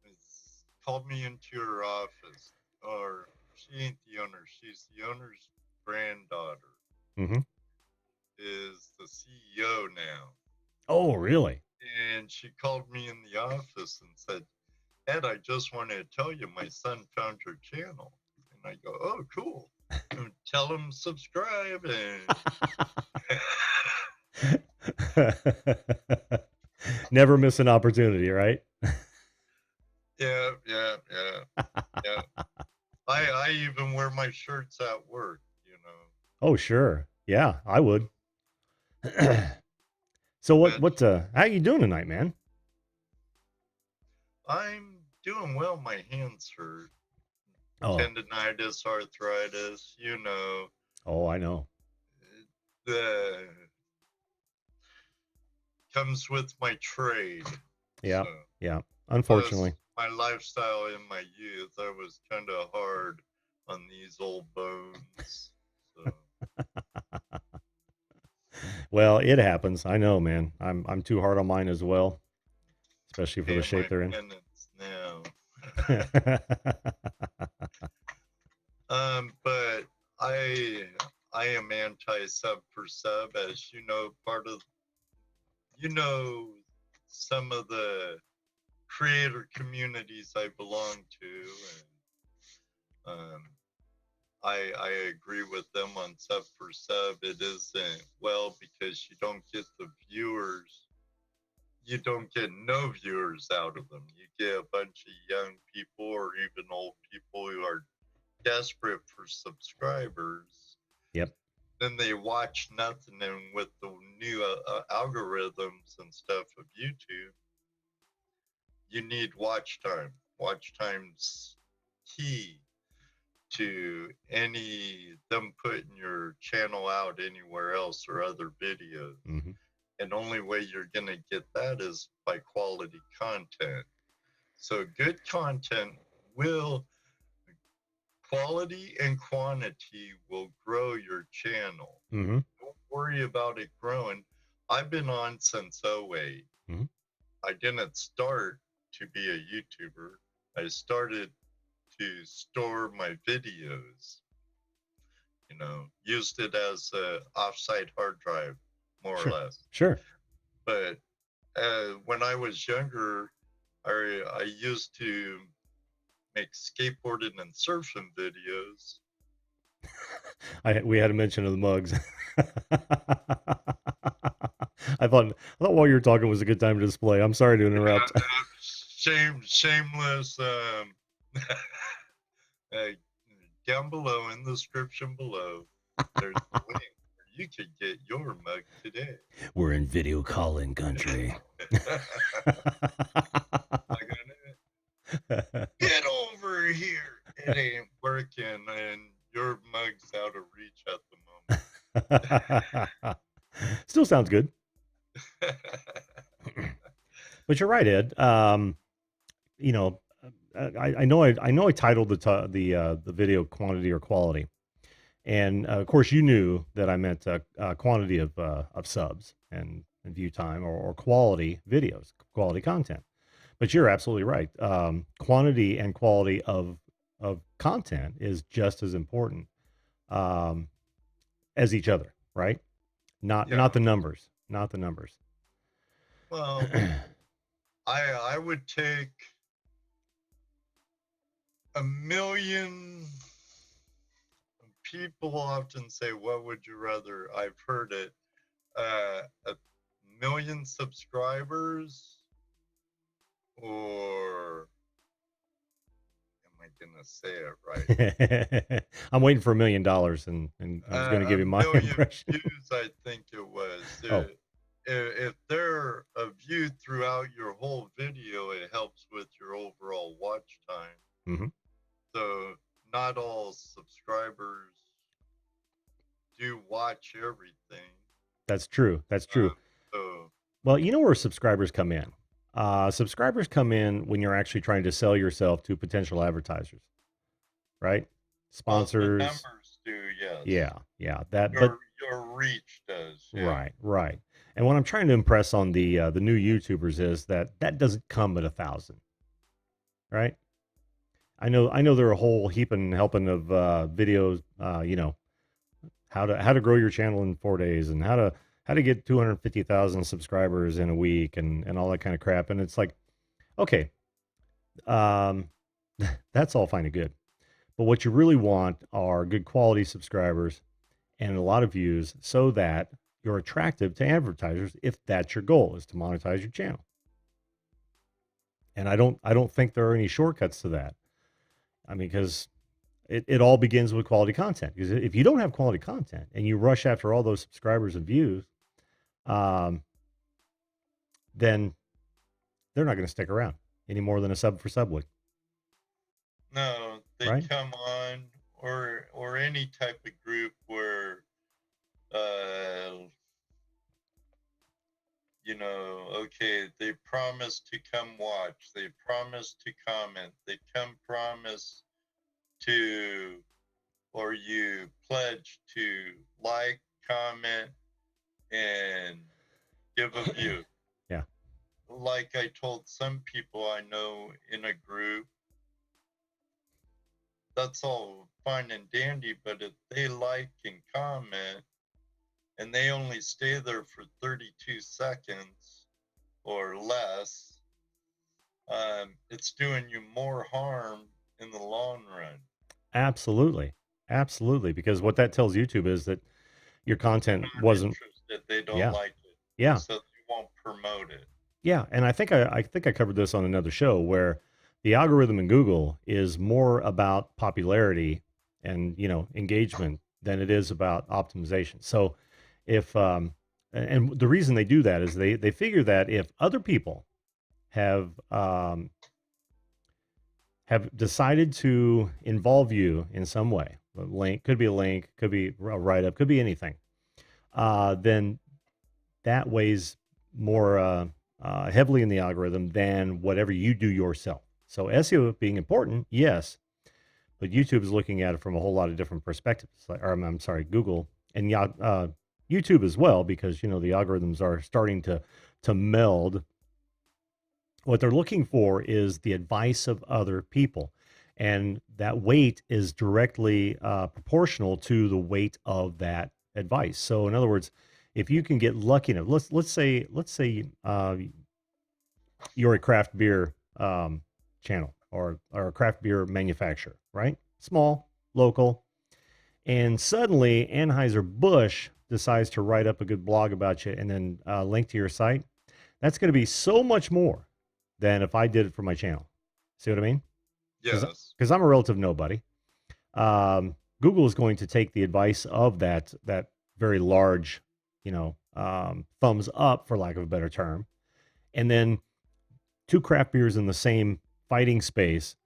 has called me into her office, or she ain't the owner. She's the owner's granddaughter. Mm-hmm. Is the CEO now. Oh, really? And she called me in the office and said, Ed, I just wanted to tell you my son found your channel. And I go, oh, cool. And tell him subscribe. And never miss an opportunity, right? Yeah. I even wear my shirts at work, Oh, sure. Yeah, I would. So how you doing tonight, man? I'm doing well. My hands hurt. Tendinitis, arthritis, Oh, I know. Comes with my trade. Yeah, so, yeah. Unfortunately. My lifestyle in my youth, I was kind of hard on these old bones. So. Well, it happens. I know, man. I'm too hard on mine as well, especially for the shape they're in. Now. But I I am anti sub for sub, as you know, you know, some of the creator communities I belong to, and I agree with them on sub for sub. It isn't well because you don't get the viewers. You don't get no viewers out of them. You get a bunch of young people or even old people who are desperate for subscribers. Yep. Then they watch nothing, and with the new algorithms and stuff of YouTube, you need watch time. Watch time's key to them putting your channel out anywhere else or other videos. Mm-hmm. And only way you're gonna get that is by quality content. So good content will quality and quantity will grow your channel. Mm-hmm. Don't worry about it growing. I've been on since '08. Mm-hmm. I didn't start to be a YouTuber. I started to store my videos, used it as a offsite hard drive, more Sure. or less. Sure. But when I was younger, I used to make skateboarding and surfing videos. We had a mention of the mugs. I thought while you were talking was a good time to display. I'm sorry to interrupt. Shameless. Down below in the description below, there's a link where you can get your mug today. We're in video calling country. Get over here. It ain't working, and your mug's out of reach at the moment. Still sounds good. But you're right, Ed. You know, I know I titled the video quantity or quality, and of course you knew that I meant quantity of subs and view time or quality videos, quality content. But you're absolutely right. Quantity and quality of content is just as important as each other, right? Not the numbers, not the numbers. Well, I would take 1 million. People often say, "What would you rather?" I've heard it. 1 million subscribers, or am I gonna say it right? I'm waiting for $1 million, and I was going to give you my impression. Views, I think it was. Oh. If they're a view throughout your whole video, it helps with your overall watch time. Mm-hmm. So not all subscribers do watch everything. That's true. That's true. Well, you know where subscribers come in. Subscribers come in when you're actually trying to sell yourself to potential advertisers, right? Sponsors. Well, the numbers do, yes. Yeah. Your reach does. Yeah. Right, right. And what I'm trying to impress on the new YouTubers is that doesn't come at 1,000, right? I know there are a whole heap and helping of videos, how to grow your channel in 4 days and how to get 250,000 subscribers in a week and all that kind of crap. And it's like, okay, that's all fine and good. But what you really want are good quality subscribers and a lot of views so that you're attractive to advertisers if that's your goal, is to monetize your channel. And I don't think there are any shortcuts to that. I mean, because it all begins with quality content. Because if you don't have quality content and you rush after all those subscribers and views, then they're not going to stick around any more than a sub for sub would. No, they right? Come on, or any type of group where, okay, they promise to come watch, they promise to comment, they promise to, or you pledge to like, comment, and give a view. Yeah. Like I told some people I know in a group, that's all fine and dandy, but if they like and comment and they only stay there for 32 seconds or less, it's doing you more harm in the long run. Absolutely. Absolutely. Because what that tells YouTube is that your content Not wasn't, interested, they don't yeah, like it, yeah, so they won't promote it. yeah. And I think I covered this on another show where the algorithm in Google is more about popularity and, engagement than it is about optimization. So if and the reason they do that is they figure that if other people have have decided to involve you in some way, a link, could be a write up, could be anything, then that weighs more heavily in the algorithm than whatever you do yourself. So SEO being important, yes, but YouTube is looking at it from a whole lot of different perspectives. Or I'm sorry, Google and YouTube as well, because the algorithms are starting to meld. What they're looking for is the advice of other people, and that weight is directly proportional to the weight of that advice. So, in other words, if you can get lucky enough, let's say you're a craft beer channel or a craft beer manufacturer, right? Small, local, and suddenly Anheuser-Busch decides to write up a good blog about you and then link to your site. That's going to be so much more than if I did it for my channel. See what I mean? Because Yes. I'm a relative nobody. Google is going to take the advice of that very large, thumbs up, for lack of a better term, and then two craft beers in the same fighting space.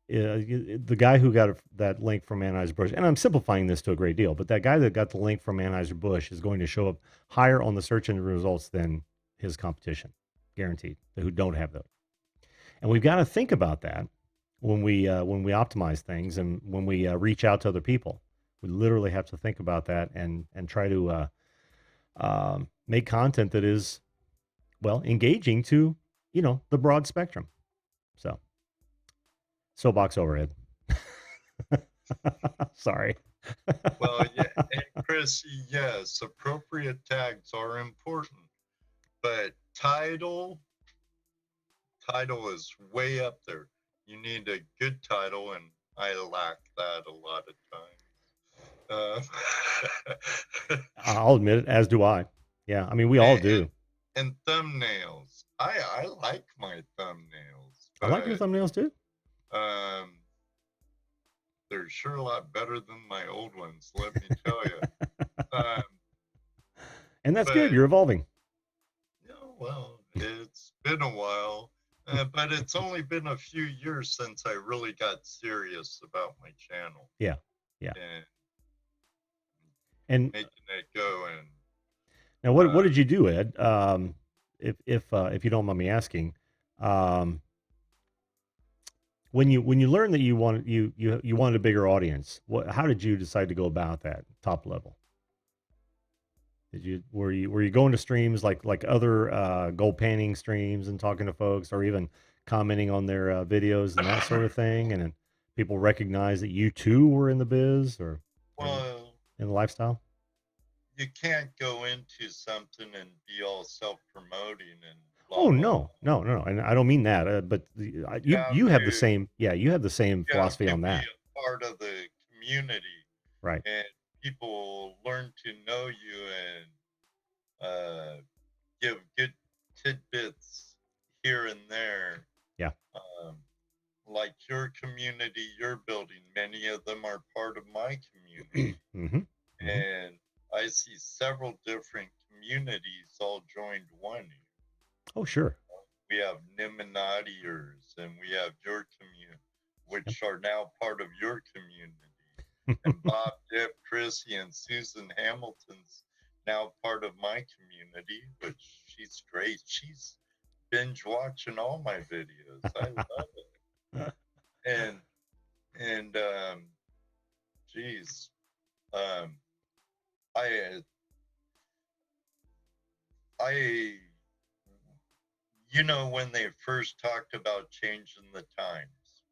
The guy who got that link from Anheuser-Busch, and I'm simplifying this to a great deal, but that guy that got the link from Anheuser-Busch is going to show up higher on the search engine results than his competition, guaranteed, who don't have those. And we've got to think about that when we optimize things and when we reach out to other people. We literally have to think about that and try to make content that is engaging to the broad spectrum. So soapbox overhead. Sorry. Well, yeah, and Chris, yes, appropriate tags are important, but title is way up there. You need a good title, and I lack that a lot of times. I'll admit it, as do I. Yeah, I mean we all and, do. and thumbnails. I like my thumbnails, I like your but thumbnails too. um, they're sure a lot better than my old ones. Let me tell you. Um, And that's good. but You're evolving. well, it's been a while, but it's only been a few years since I really got serious about my channel Yeah. Yeah. and And making it go. And now what uh, did you do, Ed? If you don't mind me asking, um, when you learned that you wanted a bigger audience, how did you decide to go about that top level? Were you going to streams like other gold panning streams and talking to folks, or even commenting on their videos and that sort of thing, and then people recognize that you too were in the biz or well, in the lifestyle? you can't go into something and be all self-promoting and blah Oh blah. no, no, no, no, and I don't mean that. But You you have you have the to same, yeah, you have the same you have philosophy to on be that, a part of the community, right? and people learn to know you and give good tidbits here and there. Yeah. Um, like your community you're building, many of them are part of my community. Mm-hmm. Mm-hmm. And I see several different communities all joined one. Oh sure. We have Niminatiers and we have your community, Yep. which are now part of your community. And Bob, Dip, Chrissy, and Susan Hamilton's now part of my community, which she's great. She's binge watching all my videos. I love it. And geez, um, I I when they first talked about changing the times,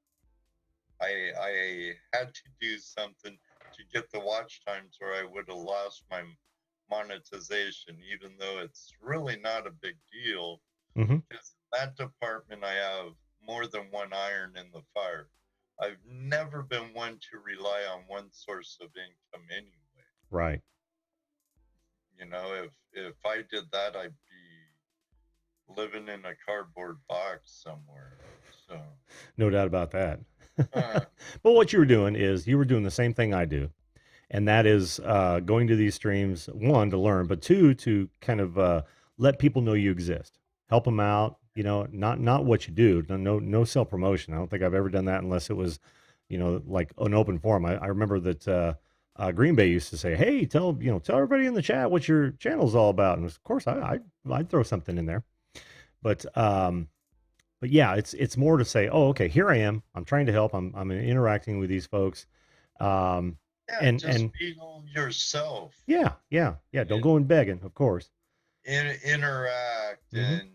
I had to do something to get the watch times, or I would have lost my monetization, even though it's really not a big deal. Hmm. Because in that department, I have more than one iron in the fire. I've never been one to rely on one source of income anyway. Right. You know, if I did that, I'd be living in a cardboard box somewhere. So, No doubt about that. uh, But what you were doing is you were doing the same thing I do, and that is going to these streams, one, to learn, but two, to kind of let people know you exist, help them out. You know, not what you do. No self promotion. I don't think I've ever done that unless it was, like an open forum. I remember that Green Bay used to say, "Hey, tell everybody in the chat what your channel's all about," and of course I'd throw something in there, but yeah, it's more to say, oh, okay, here I am. I'm trying to help. I'm interacting with these folks. Um, yeah, just and be yourself. yeah. Don't go in begging, of course. Interact Mm-hmm.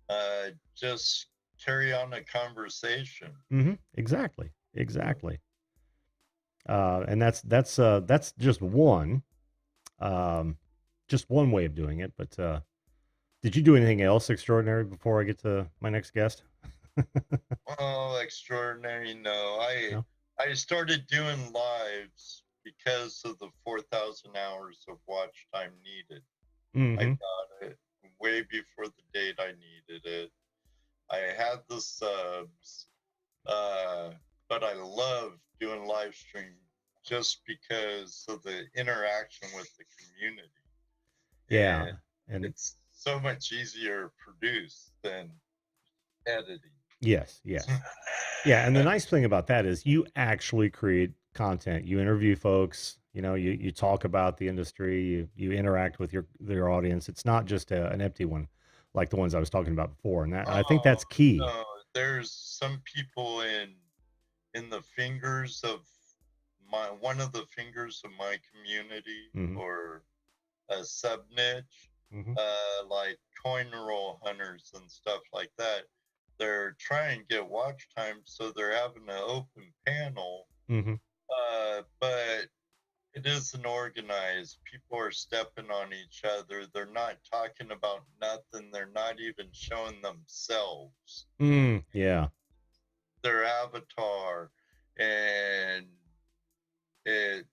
and just carry on a conversation. Mm-hmm. Exactly. And that's um, just one way of doing it. But did you do anything else extraordinary before I get to my next guest? Oh, extraordinary! No, I No. I started doing lives because of the 4,000 hours of watch time needed. I Mm-hmm. got it way before the date I needed it. I had the subs, uh, but I love doing live stream just because of the interaction with the community. Yeah. And And it's so much easier to produce than editing. yes. Yeah, and the nice thing about that is you actually create content. You interview folks, you talk about the industry, you interact with your audience. It's not just an empty one like the ones I was talking about before. And I think Oh that's key. no, there's some people in the fingers of my one of the fingers of my community Hmm. or a sub niche, Hmm. like coin roll hunters and stuff like that. They're trying to get watch time, so they're having an open panel. Hmm. But it isn't organized. People are stepping on each other. They're not talking about nothing. They're not even showing themselves, Yeah. their avatar, and it.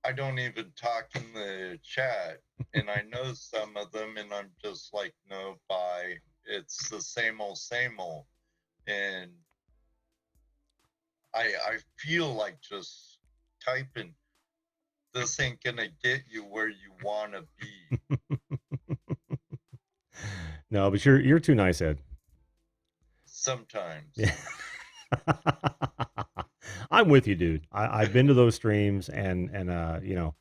I don't even talk in the chat, and I know some of them, and I'm just like, no, bye. It's the same old, and I feel like just typing. This ain't gonna get you where you wanna be. No, but you're too nice, Ed. Sometimes. Yeah. I'm with you, dude. I've been to those streams and I'll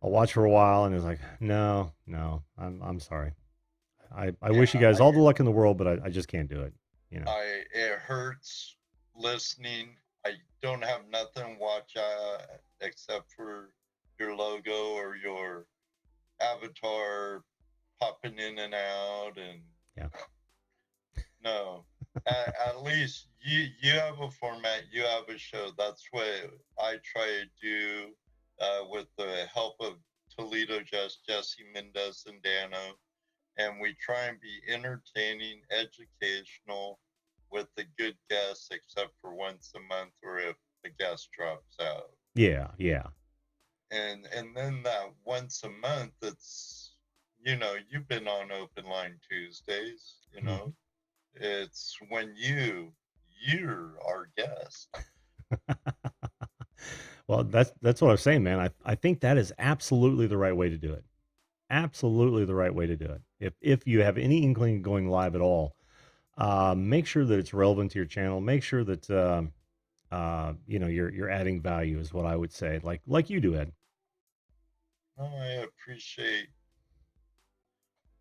watch for a while and it's like, no, I'm sorry. I Yeah, wish you guys all the luck in the world, but I just can't do it. You know. it hurts listening. I don't have nothing to watch except for your logo or your avatar popping in and out, and Yeah. no. At least you have a format, you have a show. That's what I try to do with the help of Toledo Jesse Mendez and Dano, and we try and be entertaining, educational, with the good guests, except for once a month or if the guest drops out. Yeah. And then that once a month, it's you've been on Open Line Tuesdays. Mhm. It's when you're our guest. Well, that's what I was saying, man. I think that is absolutely the right way to do it. Absolutely the right way to do it. If you have any inkling going live at all, make sure that it's relevant to your channel. Make sure that you're adding value is what I would say. Like you do, Ed. Oh, I appreciate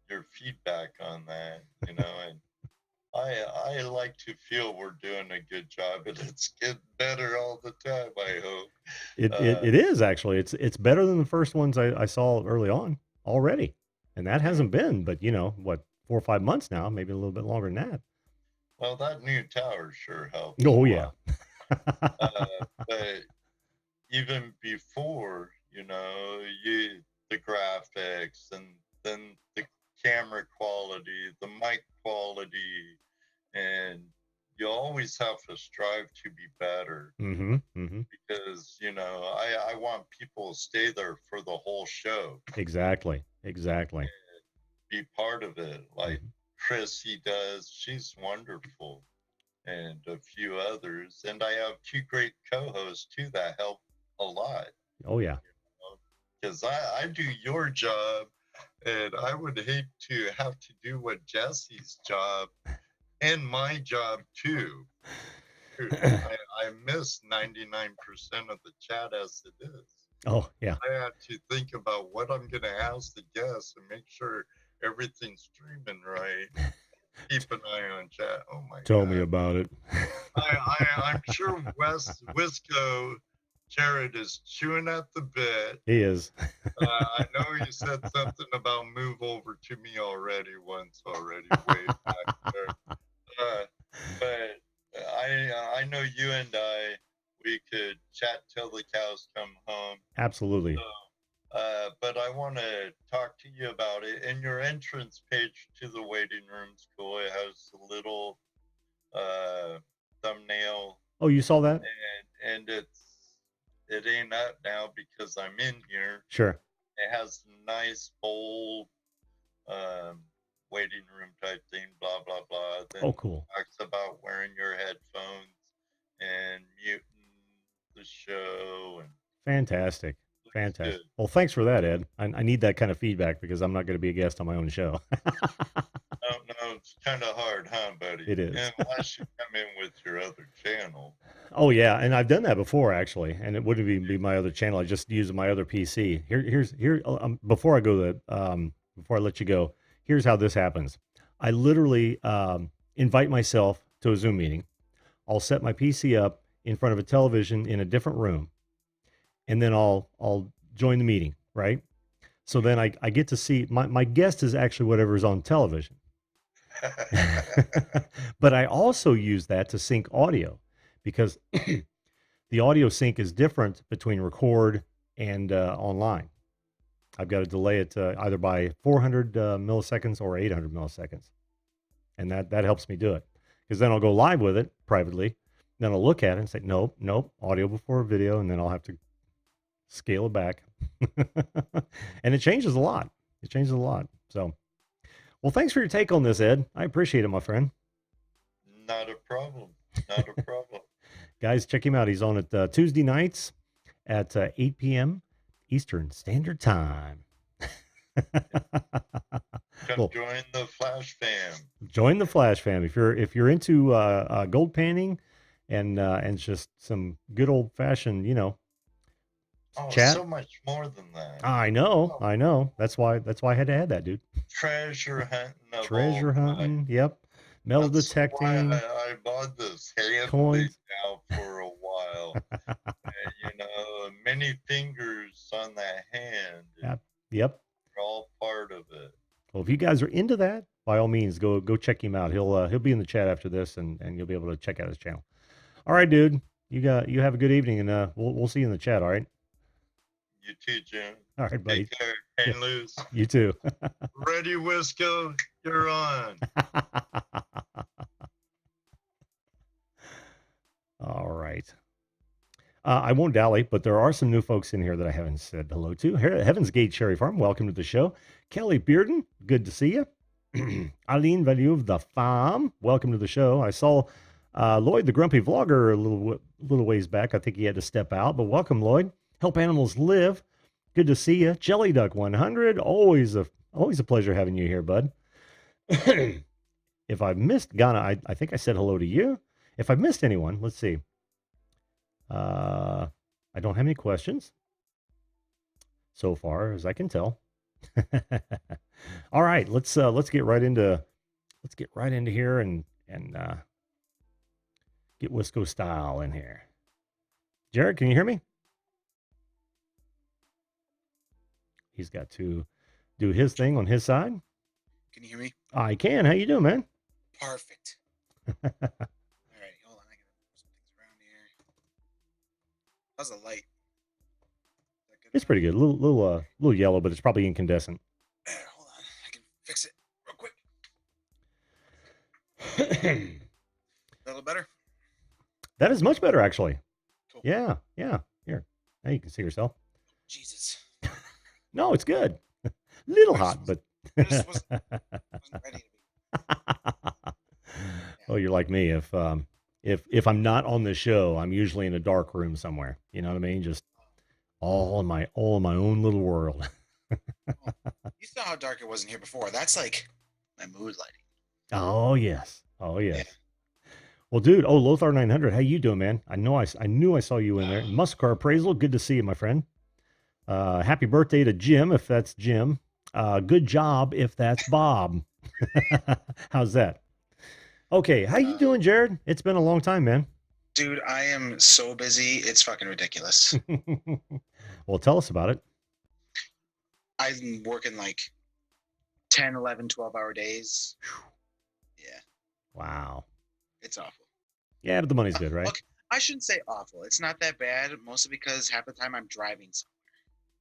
your feedback on that. And I like to feel we're doing a good job, and it's getting better all the time. I hope. It is actually. It's better than the first ones I saw early on already. And that Yeah. hasn't been, but what, 4 or 5 months now, maybe a little bit longer than that. Well, that new tower sure helps a Oh yeah. lot. But even before, the graphics and then the camera quality, the mic quality, and you always have to strive to be better Mm-hmm. Mm-hmm. because I want people to stay there for the whole show, Exactly. Exactly. be part of it. Like Mhm. Chrissy does, she's wonderful, and a few others. And I have two great co-hosts too that help a lot. Oh yeah. Because I do your job, and I would hate to have to do what Jesse's job and my job too. I miss 99% of the chat as it is. Oh yeah. I have to think about what I'm going to ask the guests and make sure everything's streaming right. Keep an eye on chat. Oh my Tell me God. about it. I'm sure Wisco Jared is chewing at the bit. He is. I know you said something about move over to me already, way back there. But I know you and we could chat till the cows come home. Absolutely. But I want to talk to you about it. In your entrance page to the waiting room's cool. It has a little thumbnail, Oh, you saw that? and it ain't up now because I'm in here. Sure. It has nice bold waiting room type thing, blah blah blah. Then Oh, cool. talks about wearing your headphones and muting the show, and Fantastic. looks Fantastic. good. Well, thanks for that, Ed. I need that kind of feedback because I'm not going to be a guest on my own show. No, it's kind of hard, huh, buddy? It is. Unless you come in with your other channel. Oh yeah, and I've done that before actually, and it wouldn't even be my other channel. I just use my other PC. Here. Before I go before I let you go, here's how this happens. I literally invite myself to a Zoom meeting. I'll set my PC up in front of a television in a different room, and then I'll join the meeting. Right. So then I get to see my guest is actually whatever's on television. But I also use that to sync audio because the audio sync is different between record and online. I've got to delay it either by 400 milliseconds or 800 milliseconds. And that helps me do it because then I'll go live with it privately. Then I'll look at it and say, nope, audio before video. And then I'll have to scale it back. And it changes a lot. It changes a lot. So, well, thanks for your take on this, Ed. I appreciate it, my friend. Not a problem. Not a problem. Guys, check him out. He's on at Tuesday nights at 8 p.m. Eastern Standard Time. Come Well, join the Flash fam. join the Flash fam if you're into gold panning and just some good old fashioned, Oh, chat. so much more than that. I know. That's why I had to add that, dude. Treasure hunting. Treasure hunting. Yep. Metal That's detecting. why I bought this handmade Coins. now for a while. And, many fingers on that hand. Yep. They're all part of it. Well, if you guys are into that, by all means, go check him out. He'll be in the chat after this, and you'll be able to check out his channel. All right, dude. You have a good evening, and we'll see you in the chat. All right. You too, Jim. All right, buddy. Take care. Hang loose. You too. Ready, Wisco? You're on. All right. I won't dally, but there are some new folks in here that I haven't said hello to. Heaven's Gate Cherry Farm, welcome to the show. Kelly Bearden, good to see you. Aline Value of the Farm, welcome to the show. I saw Lloyd, the Grumpy Vlogger, a little ways back. I think he had to step out, but welcome, Lloyd. Help Animals Live, good to see you. Jelly Duck 100, always a pleasure having you here, bud. If I've missed Ghana, I think I said hello to you. If I've missed anyone, let's see. I don't have any questions so far as I can tell. All right, let's get right into here and get Wisco style in here. Jared, can you hear me? He's got to do his thing on his side. Can you hear me? I can. How you doing, man? Perfect. All right, hold on. I gotta move some things around here. How's the light? That good? It's pretty good. Little yellow, but it's probably incandescent. Hold on, I can fix it real quick. A little better. That is much better, actually. Cool. Yeah. Here, now you can see yourself. Jesus. No, it's good. Little I just hot, but. I just wasn't ready to be. Oh, you're like me. If I'm not on the show, I'm usually in a dark room somewhere. You know what I mean? Just all in my own little world. You saw how dark it was in here before. That's like my mood lighting. Oh yes. Oh yes. Yeah. Well, dude. Oh, Lothar 900. How you doing, man? I knew I saw you in there. Muscar Appraisal. Good to see you, my friend. Happy birthday to Jim, if that's Jim. Good job, if that's Bob. How's that? Okay. How you doing, Jared? It's been a long time, man. Dude, I am so busy. It's fucking ridiculous. Well, tell us about it. I'm working like 10, 11, 12-hour days. Yeah, Wow. it's awful. Yeah, but the money's good, right? Look, I shouldn't say awful. It's not that bad, mostly because half the time I'm driving somewhere.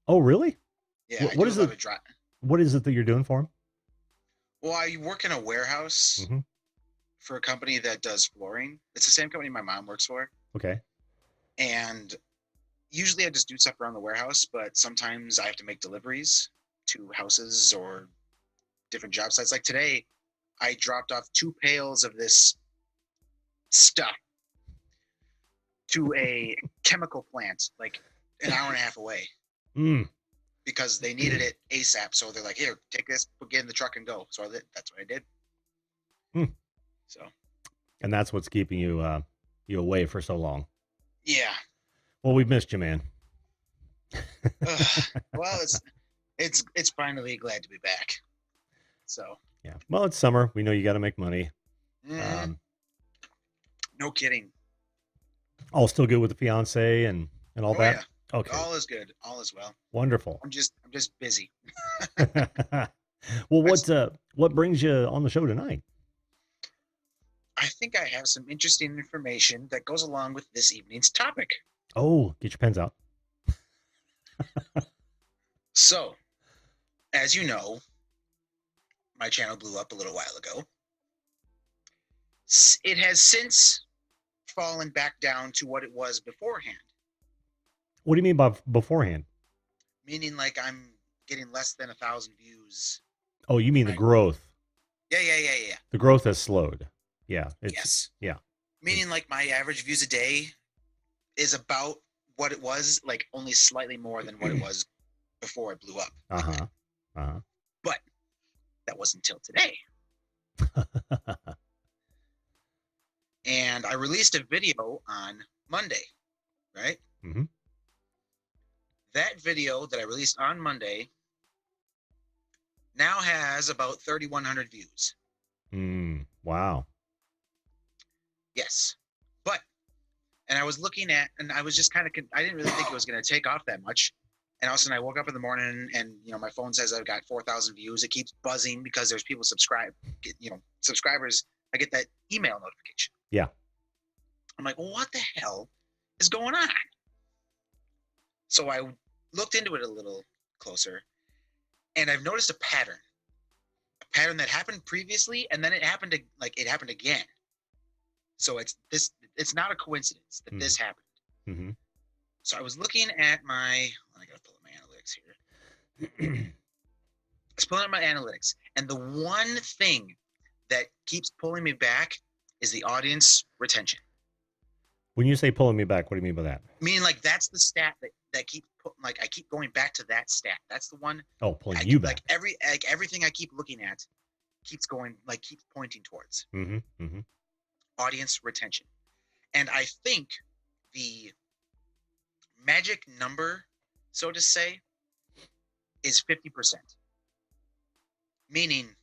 Oh, really? Yeah, What I is do a lot it? of drive. What is it that you're doing for him? Well, I work in a warehouse Mhm. for a company that does flooring. It's the same company my mom works for. Okay. And usually I just do stuff around the warehouse, but sometimes I have to make deliveries to houses or different job sites. Like today, I dropped off 2 pails of this stuff to a chemical plant like an hour and a half away Mm. because they needed it ASAP. So they're like, here, take this, get in the truck and go. So that's what I did. Hmm. So, And that's what's keeping you away for so long. yeah. Well, we've missed you, man. Well, it's finally glad to be back. So, Yeah. Well, it's summer. We know you got to make money. No kidding. All still good with the fiance and all Oh that. yeah. Okay. All is good. All is well. Wonderful. I'm just busy. Well, what brings you on the show tonight? I think I have some interesting information that goes along with this evening's topic. Oh, get your pens out. So, as you know, my channel blew up a little while ago. It has since fallen back down to what it was beforehand. What do you mean by beforehand? Meaning like I'm getting less than 1,000 views. Oh, you mean the growth. Yeah. The growth has slowed. Yeah. Yes. Yeah. Meaning like my average views a day is about what it was, like only slightly more than what it was before it blew up. But that wasn't until today. And I released a video on Monday, right? Mm-hmm. That video that I released on Monday now has about 3,100 views. Wow. Yes. And I was looking at, and I was just kind of, I didn't really think it was going to take off that much. And all of a sudden I woke up in the morning and, my phone says I've got 4,000 views. It keeps buzzing because there's people subscribers. I get that email notification. Yeah. I'm like, well, what the hell is going on? So I looked into it a little closer and I've noticed a pattern that happened previously. And then it happened again. So it's not a coincidence that this happened. Mm-hmm. So I was looking at I got to pull up my analytics here. I was pulling up my analytics. And the one thing that keeps pulling me back is the audience retention. When you say pulling me back, what do you mean by that? Meaning like that's the stat that keep I keep going back to that stat. That's the one. Oh, pulling you back. Everything I keep looking at keeps pointing towards. Mm-hmm. Audience retention. And I think the magic number, so to say, is 50%. Meaning,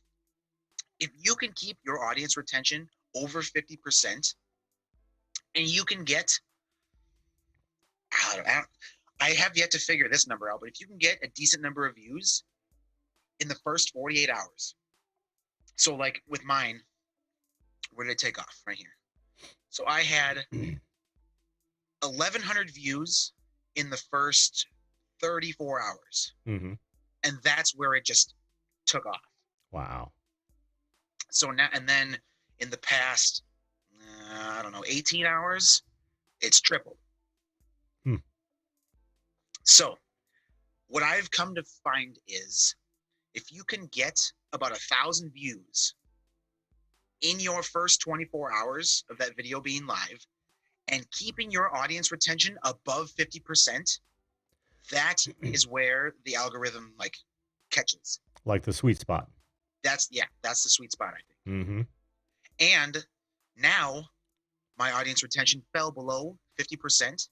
if you can keep your audience retention over 50%, and you can get, I have yet to figure this number out, but if you can get a decent number of views in the first 48 hours. So like with mine, where did it take off? Right here. So I had 1,100 views in the first 34 hours. Mm-hmm. And that's where it just took off. Wow. So now, and then in the past, I don't know, 18 hours, it's tripled. Hmm. So what I've come to find is if you can get about 1,000 views in your first 24 hours of that video being live and keeping your audience retention above 50%, that is where the algorithm like catches. Like the sweet spot. That's the sweet spot, I think. Mm-hmm. And now my audience retention fell below 50%.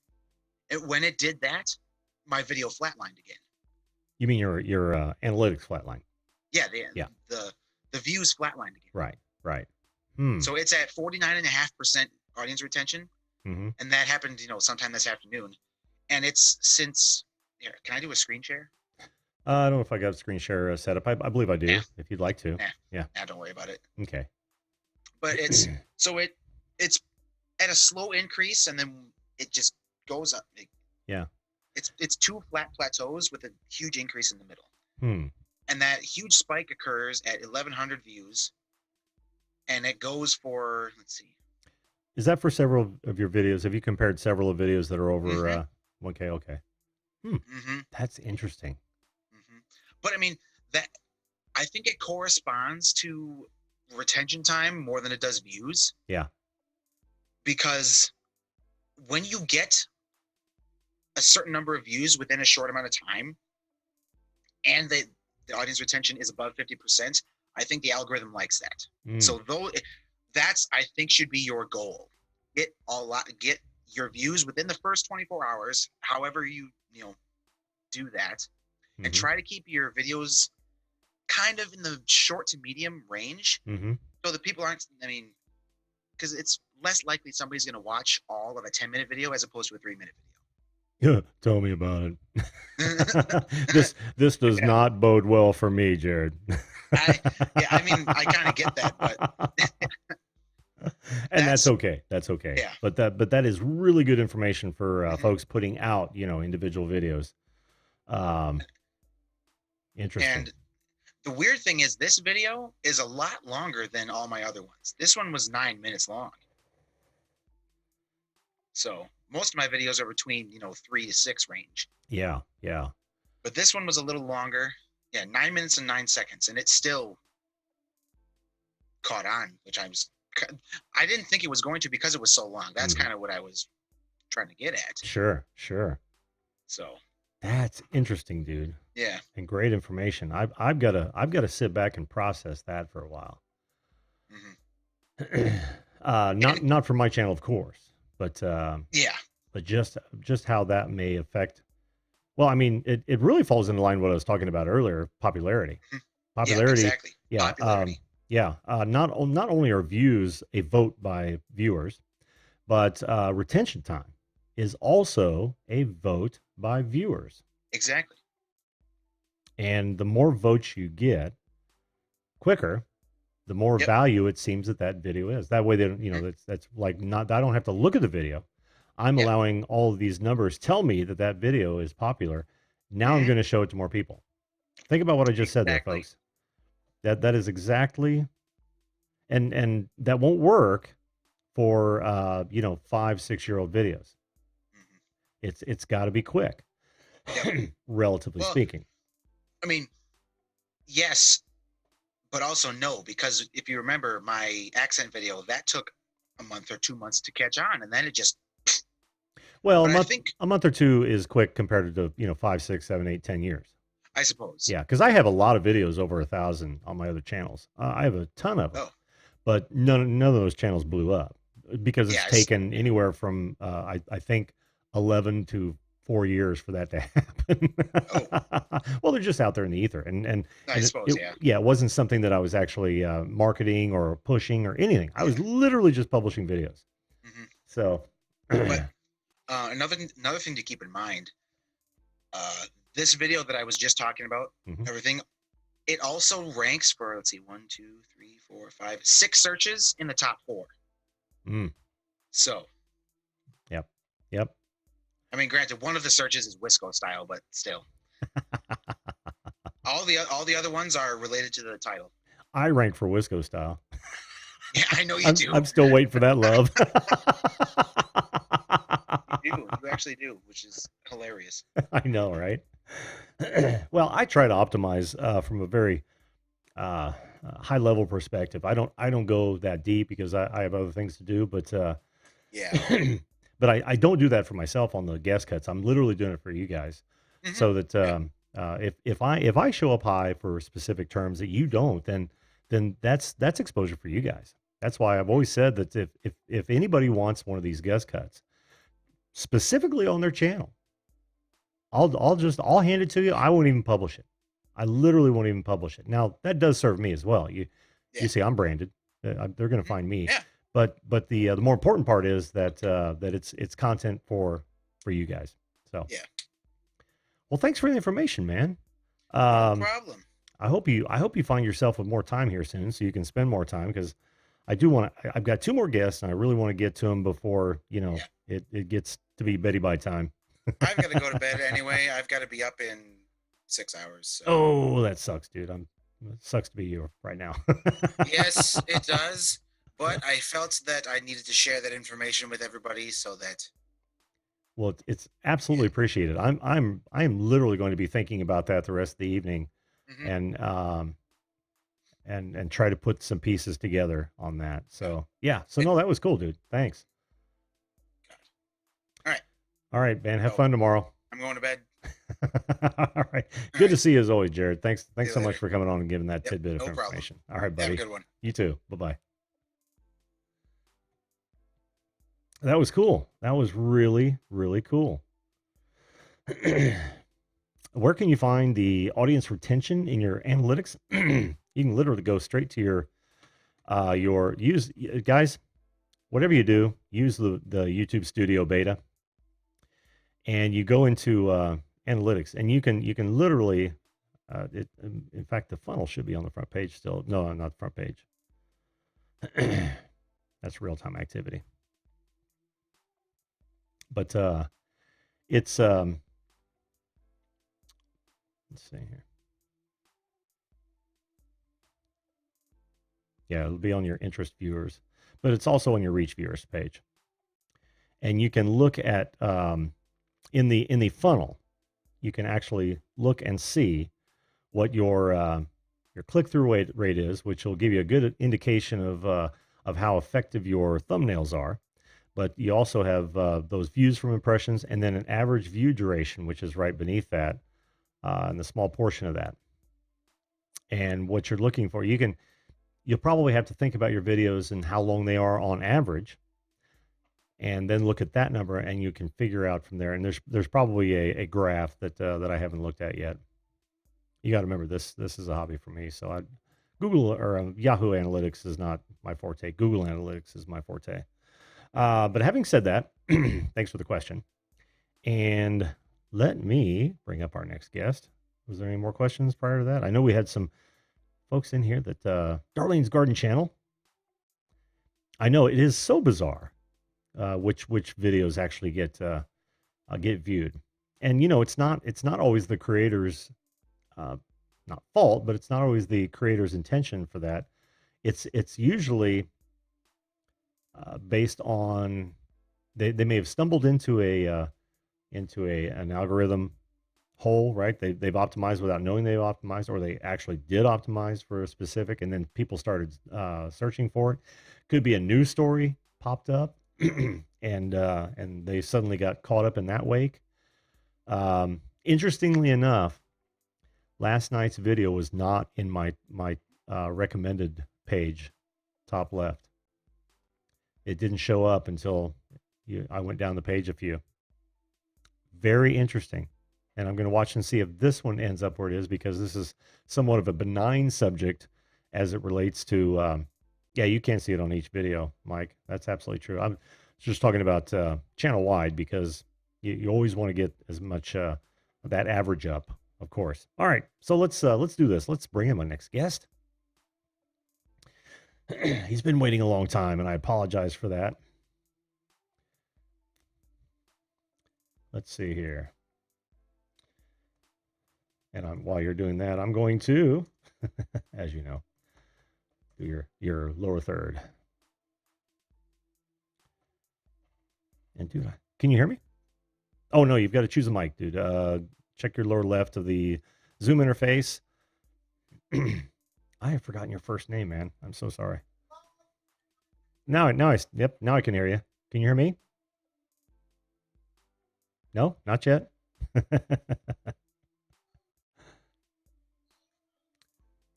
And when it did that, my video flatlined again. You mean your analytics flatline? Yeah, Yeah. the views flatlined again. Right. Right. So it's at 49.5% audience retention, Mm-hmm. and that happened, sometime this afternoon. And it's since here. Can I do a screen share? I don't know if I got a screen share set up. I believe I do. Yeah. If you'd like to. Nah. Yeah. Nah, don't worry about it. Okay. But it's at a slow increase, and then it just goes up. Yeah. It's two flat plateaus with a huge increase in the middle. Hmm. And that huge spike occurs at 1,100 views, and it goes for, let's see. Is that for several of your videos? Have you compared several of videos that are over? Mm-hmm. Okay. Mm-hmm. That's interesting. Mm-hmm. But I mean, I think it corresponds to retention time more than it does views. Yeah. Because when you get a certain number of views within a short amount of time, and the audience retention is above 50%, I think the algorithm likes that. Mm. So that's, I think, should be your goal. Get your views within the first 24 hours, however you do that, and try to keep your videos kind of in the short to medium range, so that people aren't, because it's less likely somebody's going to watch all of a 10-minute video as opposed to a 3-minute video. Yeah, tell me about it. This does not bode well for me, Jared. I kind of get that, but and that's okay. That's okay. Yeah. But that is really good information for folks putting out, individual videos. Interesting. And the weird thing is, this video is a lot longer than all my other ones. This one was 9 minutes long. So most of my videos are between 3 to 6 range. Yeah. But this one was a little longer. Yeah, 9 minutes and 9 seconds, and it still caught on, which I didn't think it was going to, because it was so long. That's kind of what I was trying to get at. Sure. So that's interesting, dude. Yeah. And great information. I've got to sit back and process that for a while. Not for my channel, of course, but but just how that may affect. Well, I mean, it really falls into line with what I was talking about earlier. Popularity. Yeah, exactly. Yeah. Popularity. Not only are views a vote by viewers, but retention time is also a vote by viewers. Exactly. And the more votes you get quicker, the more value it seems that video is. That way, they don't, that's like not, I don't have to look at the video. I'm allowing all of these numbers tell me that video is popular. Now I'm going to show it to more people. Think about what I just said there, folks. That is exactly, and that won't work for 5-6-year-old videos. It's got to be quick, relatively speaking. I mean, yes, but also no, because if you remember my accent video, that took a month or 2 months to catch on, and then it just. Well, a month or two is quick compared to 5, 6, 7, 8, 10 years. I suppose. Yeah, because I have a lot of videos over 1,000 on my other channels. I have a ton of them, but none of those channels blew up because it's taken anywhere from I think 11 to 4 years for that to happen. Well, they're just out there in the ether, and I suppose, it wasn't something that I was actually marketing or pushing or anything. I was literally just publishing videos. So, but another thing to keep in mind, this video that I was just talking about, everything, it also ranks for, let's see, 1, 2, 3, 4, 5, 6 searches in the top 4. So. Yep. I mean, granted, one of the searches is Wisco style, but still, all the other ones are related to the title. I rank for Wisco style. Yeah, I know you do. I'm still waiting for that love. You do. You actually do, which is hilarious. I know, right? Well, I try to optimize from a very high level perspective. I don't go that deep because I have other things to do, but Yeah. but I don't do that for myself on the guest cuts. I'm literally doing it for you guys, Mhm. so that Yeah. if I show up high for specific terms that you don't, then that's exposure for you guys. That's why I've always said that if anybody wants one of these guest cuts specifically on their channel, I'll hand it to you. I won't even publish it. I literally won't even publish it. Now that does serve me as well. You Yeah. you see, I'm branded. They're going to find me. Yeah. But the more important part is that that it's content for you guys. So Yeah. well, thanks for the information, man. No Um, problem. I hope you find yourself with more time here soon, so you can spend more time because I do want to. I've got two more guests, and I really want to get to them before Yeah. it gets to be Betty by time. I've got to go to bed anyway. I've got to be up in 6 hours. So. Oh, that sucks, dude. It sucks to be you right now. Yes, it does. But I felt that I needed to share that information with everybody so that. Well, it's absolutely appreciated. I'm literally going to be thinking about that the rest of the evening, Mhm. and try to put some pieces together on that. So yeah. So no, that was cool, dude. Thanks. All right. All right, man. Have So- fun tomorrow. I'm going to bed. All right. Good right. to see you as always, Jared. Thanks you so much later. for coming on and giving that Yep, tidbit of no problem. information. All right, Have a buddy. good one. You too. Bye-bye. That was cool. That was really, really cool. Where can you find the audience retention in your analytics? You can literally go straight to your use guys, whatever you do, use the YouTube Studio Beta, and you go into analytics, and you can literally in fact, the funnel should be on the front page still. No, not the front page. That's real-time activity. But it's let's see here. Yeah, it'll be on your interest viewers, but it's also on your reach viewers page. And you can look at in the funnel, you can actually look and see what your click-through rate is, which will give you a good indication of how effective your thumbnails are. But you also have those views from impressions, and then an average view duration, which is right beneath that, and the small portion of that. And what you're looking for, you'll probably have to think about your videos and how long they are on average, and then look at that number, and you can figure out from there. And there's probably a graph that I haven't looked at yet. You got to remember this is a hobby for me, so Google or Yahoo Analytics is not my forte. Google Analytics is my forte. But having said that, thanks for the question. And let me bring up our next guest. Was there any more questions prior to that? I know we had some folks in here that Darlene's Garden Channel. I know it is so bizarre which videos actually get viewed. And it's not always the creator's not fault, but it's not always the creator's intention for that. It's usually based on they may have stumbled into an algorithm hole, right? They've optimized without knowing they've optimized, or they actually did optimize for a specific, and then people started searching for it. Could be a news story popped up, and they suddenly got caught up in that wake. Interestingly enough, last night's video was not in my recommended page, top left. It didn't show up until I went down the page a few. Very interesting. And I'm going to watch and see if this one ends up where it is, because this is somewhat of a benign subject as it relates to, yeah, you can't see it on each video, Mike. That's absolutely true. I'm just talking about channel wide, because you always want to get as much that average up, of course. All right, so let's do this. Let's bring in my next guest. He's been waiting a long time, and I apologize for that. Let's see here. And while you're doing that, I'm going to, as you know, do your lower third. And dude, can you hear me? Oh no, you've got to choose a mic, dude. Check your lower left of the Zoom interface. I have forgotten your first name, man. I'm so sorry. Now I can hear you. Can you hear me? No, not yet.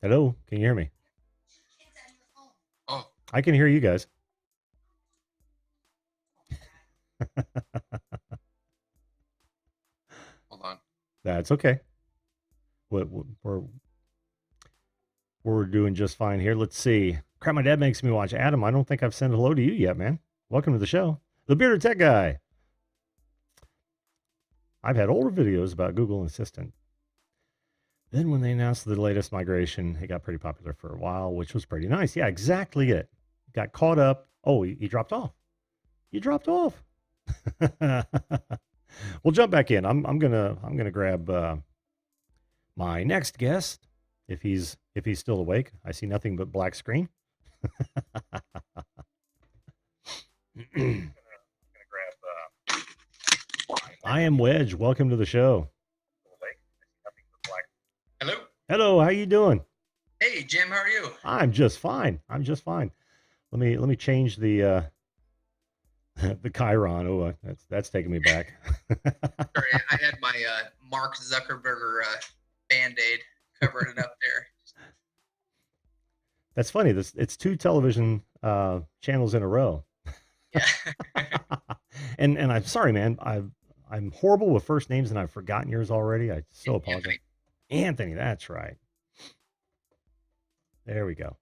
Hello, can you hear me? Oh, I can hear you guys. hold on. That's okay. We're doing just fine here. Let's see. Crap, my dad makes me watch. Adam, I don't think I've said hello to you yet, man. Welcome to the show. The Bearded Tech Guy. I've had older videos about Google Assistant. Then when they announced the latest migration, it got pretty popular for a while, which was pretty nice. Yeah, exactly it. Got caught up. Oh, he dropped off. You dropped off. We'll jump back in. I'm gonna grab my next guest if he's still awake. I see nothing but black screen. I am Wedge. Welcome to the show. Hello. Hello, how you doing? Hey, Jim. How are you? I'm just fine. Let me change the the Chiron. Oh, that's taking me back. Sorry, I had my Mark Zuckerberg Band-Aid covering it up there. That's funny. It's two television channels in a row. Yeah. and I'm sorry, man. I'm horrible with first names, and I've forgotten yours already. I so apologize. Anthony, that's right. There we go.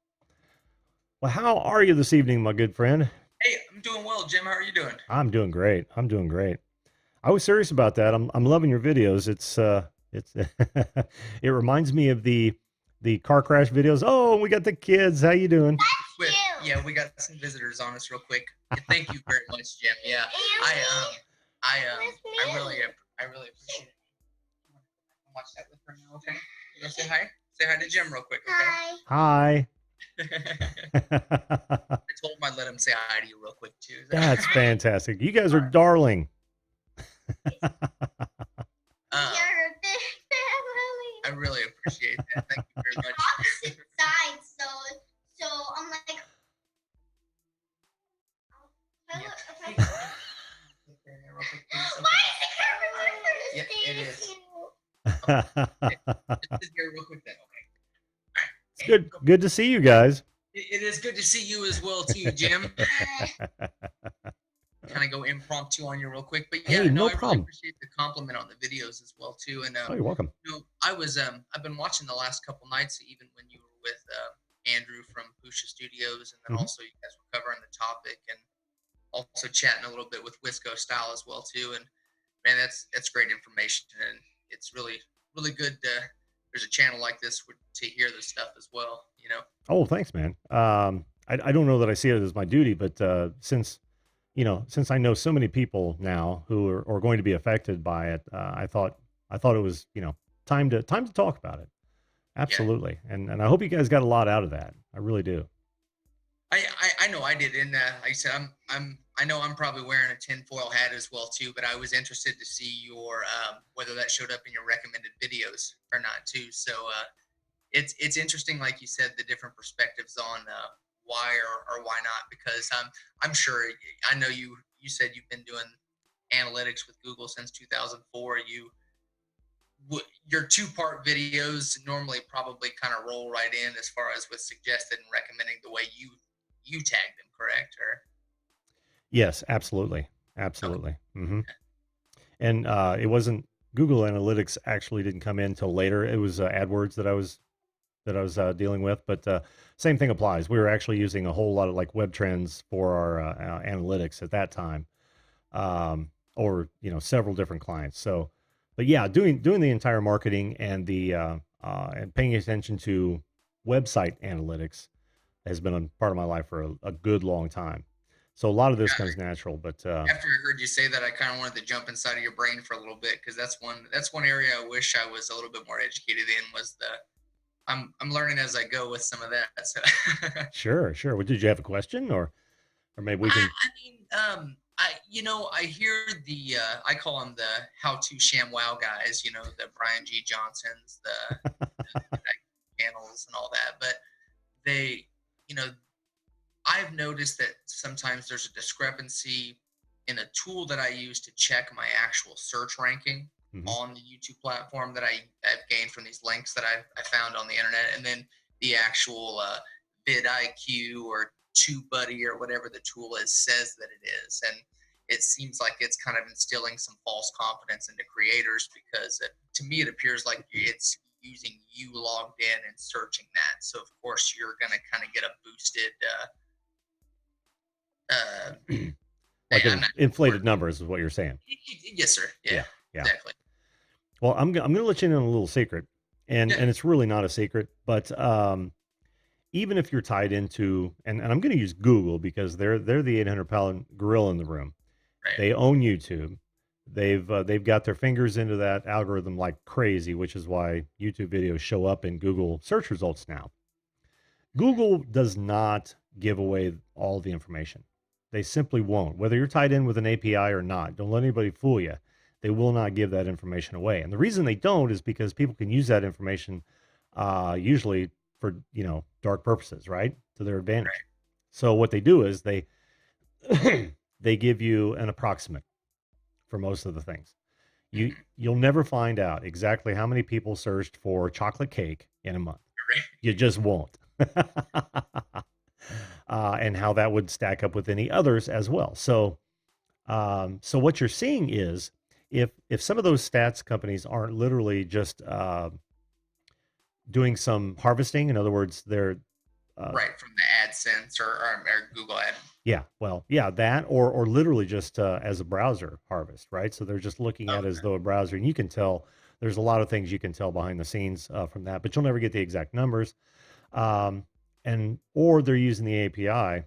Well, how are you this evening, my good friend? Hey, I'm doing well, Jim. How are you doing? I'm doing great. I was serious about that. I'm loving your videos. It's it reminds me of the car crash videos. Oh, we got the kids. How you doing? Yeah, we got some visitors on us real quick. Yeah, thank you very much, Jim. Yeah, I really appreciate it. Watch that with her now, okay? You want to say hi? Say hi to Jim real quick, okay? Hi. I told him I'd let him say hi to you real quick too. That's fantastic. You guys are darling. I really appreciate that. Thank you very much. Opposite sides, so I'm like, Yeah. okay. Okay. Why is the camera for Yeah, it is. Just sit here real quick then, okay? It's good to see you guys. It is good to see you as well too, Jim. Kind of go impromptu on you real quick, but yeah, Hey, no I really problem. appreciate the compliment on the videos as well too. And Oh, you're welcome. I've been watching the last couple nights, even when you were with Andrew from Pusha Studios, and then Mhm. also you guys were covering the topic and also chatting a little bit with Wisco Style as well too. And man, that's great information, and it's really good. There's a channel like this to hear this stuff as well. You know. Oh, thanks, man. I don't know that I see it as my duty, but since I know so many people now who are going to be affected by it, I thought it was time to talk about it. Absolutely, and I hope you guys got a lot out of that. I really do. I know I did, and like I said, I know I'm probably wearing a tinfoil hat as well too. But I was interested to see your whether that showed up in your recommended videos or not too. So it's interesting, like you said, the different perspectives on why or why not. Because I'm sure I know you said you've been doing analytics with Google since 2004. Your two-part videos normally probably kind of roll right in as far as with suggested and recommending the way you tag them, correct? Or Yes, absolutely. Hmm. And it wasn't Google Analytics actually didn't come in till later. It was AdWords that I was dealing with, but same thing applies. We were actually using a whole lot of like web trends for our analytics at that time, or several different clients. So, but yeah, doing the entire marketing and the and paying attention to website analytics has been a part of my life for a good long time. So a lot of this Yeah. comes natural, but After I heard you say that, I kind of wanted to jump inside of your brain for a little bit, because that's one area I wish I was a little bit more educated in. Was the I'm learning as I go with some of that. So sure, sure. Well, did you have a question, or maybe we I, can? I mean, I hear the I call them the how-to ShamWow guys. The Brian G. Johnsons, the channels, and all that. But they, you know, I've noticed that sometimes there's a discrepancy in a tool that I use to check my actual search ranking Mhm. on the YouTube platform that I've gained from these links that I found on the internet, and then the actual vidIQ or TubeBuddy or whatever the tool is says that it is. And it seems like it's kind of instilling some false confidence into creators, because to me it appears like it's using you logged in and searching that. So of course you're going to kind of get a boosted Like I'm not- inflated numbers is what you're saying. Yes, sir. Yeah, Yeah. exactly. Well, I'm going to let you in on a little secret, and Yeah. and it's really not a secret, but even if you're tied into, and I'm going to use Google because they're the 800-pound gorilla in the room. Right. They own YouTube. They've got their fingers into that algorithm like crazy, which is why YouTube videos show up in Google search results now. Google does not give away all the information. They simply won't. Whether you're tied in with an API or not, don't let anybody fool you. They will not give that information away. And the reason they don't is because people can use that information usually for, dark purposes, right? To their advantage. Right. So what they do is they they give you an approximate for most of the things. You'll never find out exactly how many people searched for chocolate cake in a month. Right. You just won't. And how that would stack up with any others as well. So what you're seeing is if some of those stats companies aren't literally just doing some harvesting, in other words, they're Right, from the AdSense or Google Ad. yeah, well, yeah, that or literally just as a browser harvest, right? So they're just looking at it as though a browser, and you can tell there's a lot of things you can tell behind the scenes from that, but you'll never get the exact numbers. Or they're using the API.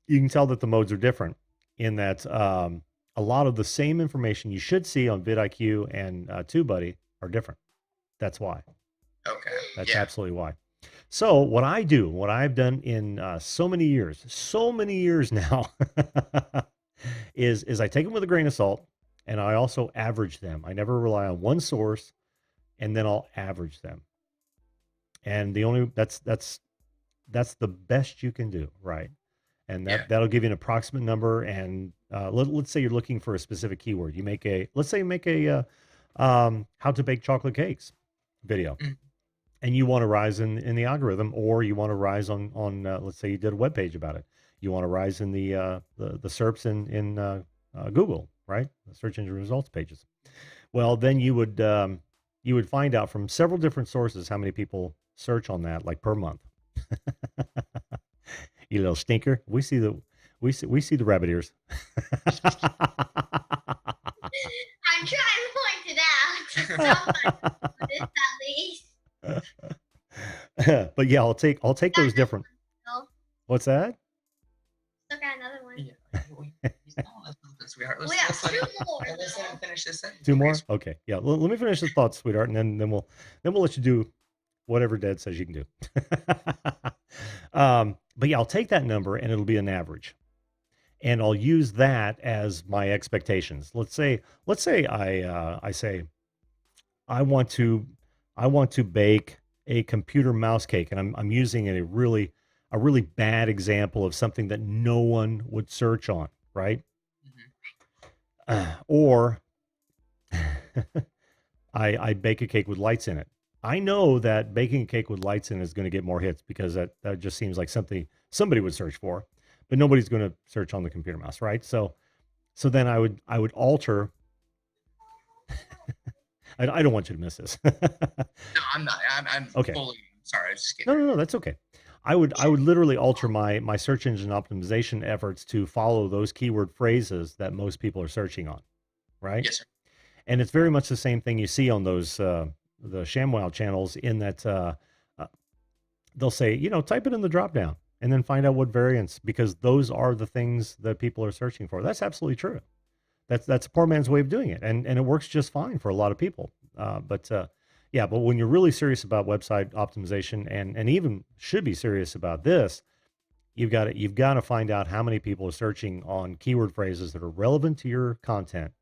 You can tell that the modes are different in that a lot of the same information you should see on vidIQ and TubeBuddy are different. That's why. Okay. That's absolutely why. So what I've done in so many years now, is I take them with a grain of salt, and I also average them. I never rely on one source, and then I'll average them. And that's the best you can do, right? And that'll give you an approximate number. And let's say you're looking for a specific keyword. You make a how to bake chocolate cakes video. Mm. And you want to rise in the algorithm, or you want to rise on let's say you did a web page about it. You want to rise in the SERPs in Google, right? The search engine results pages. Well, then you would find out from several different sources how many people search on that, like per month. You little stinker. We see the rabbit ears. I'm trying to point it out. Somebody at least. But yeah, I'll take those different. No. What's that? Still got another one. Yeah. He's telling us something, sweetheart. We have two more. Let's let him finish this sentence. Two more? Okay. Yeah. Let me finish this thought, sweetheart, and then we'll let you do whatever Dad says you can do. But yeah, I'll take that number and it'll be an average, and I'll use that as my expectations. Let's say I say I want to bake a computer mouse cake, and I'm using a really bad example of something that no one would search on, right? Or I bake a cake with lights in it. I know that baking a cake with lights in is going to get more hits because that just seems like something somebody would search for, but nobody's going to search on the computer mouse, right? So then I would alter. I don't want you to miss this. No, I'm not. I'm Okay. fully sorry. I was just kidding. No, that's okay. I would literally alter my search engine optimization efforts to follow those keyword phrases that most people are searching on, right? Yes, sir. And it's very much the same thing you see on those the ShamWow channels, in that they'll say, type it in the drop down, and then find out what variants, because those are the things that people are searching for. That's absolutely true. That's a poor man's way of doing it, and it works just fine for a lot of people. Yeah, but when you're really serious about website optimization, and even should be serious about this, you've got to find out how many people are searching on keyword phrases that are relevant to your content,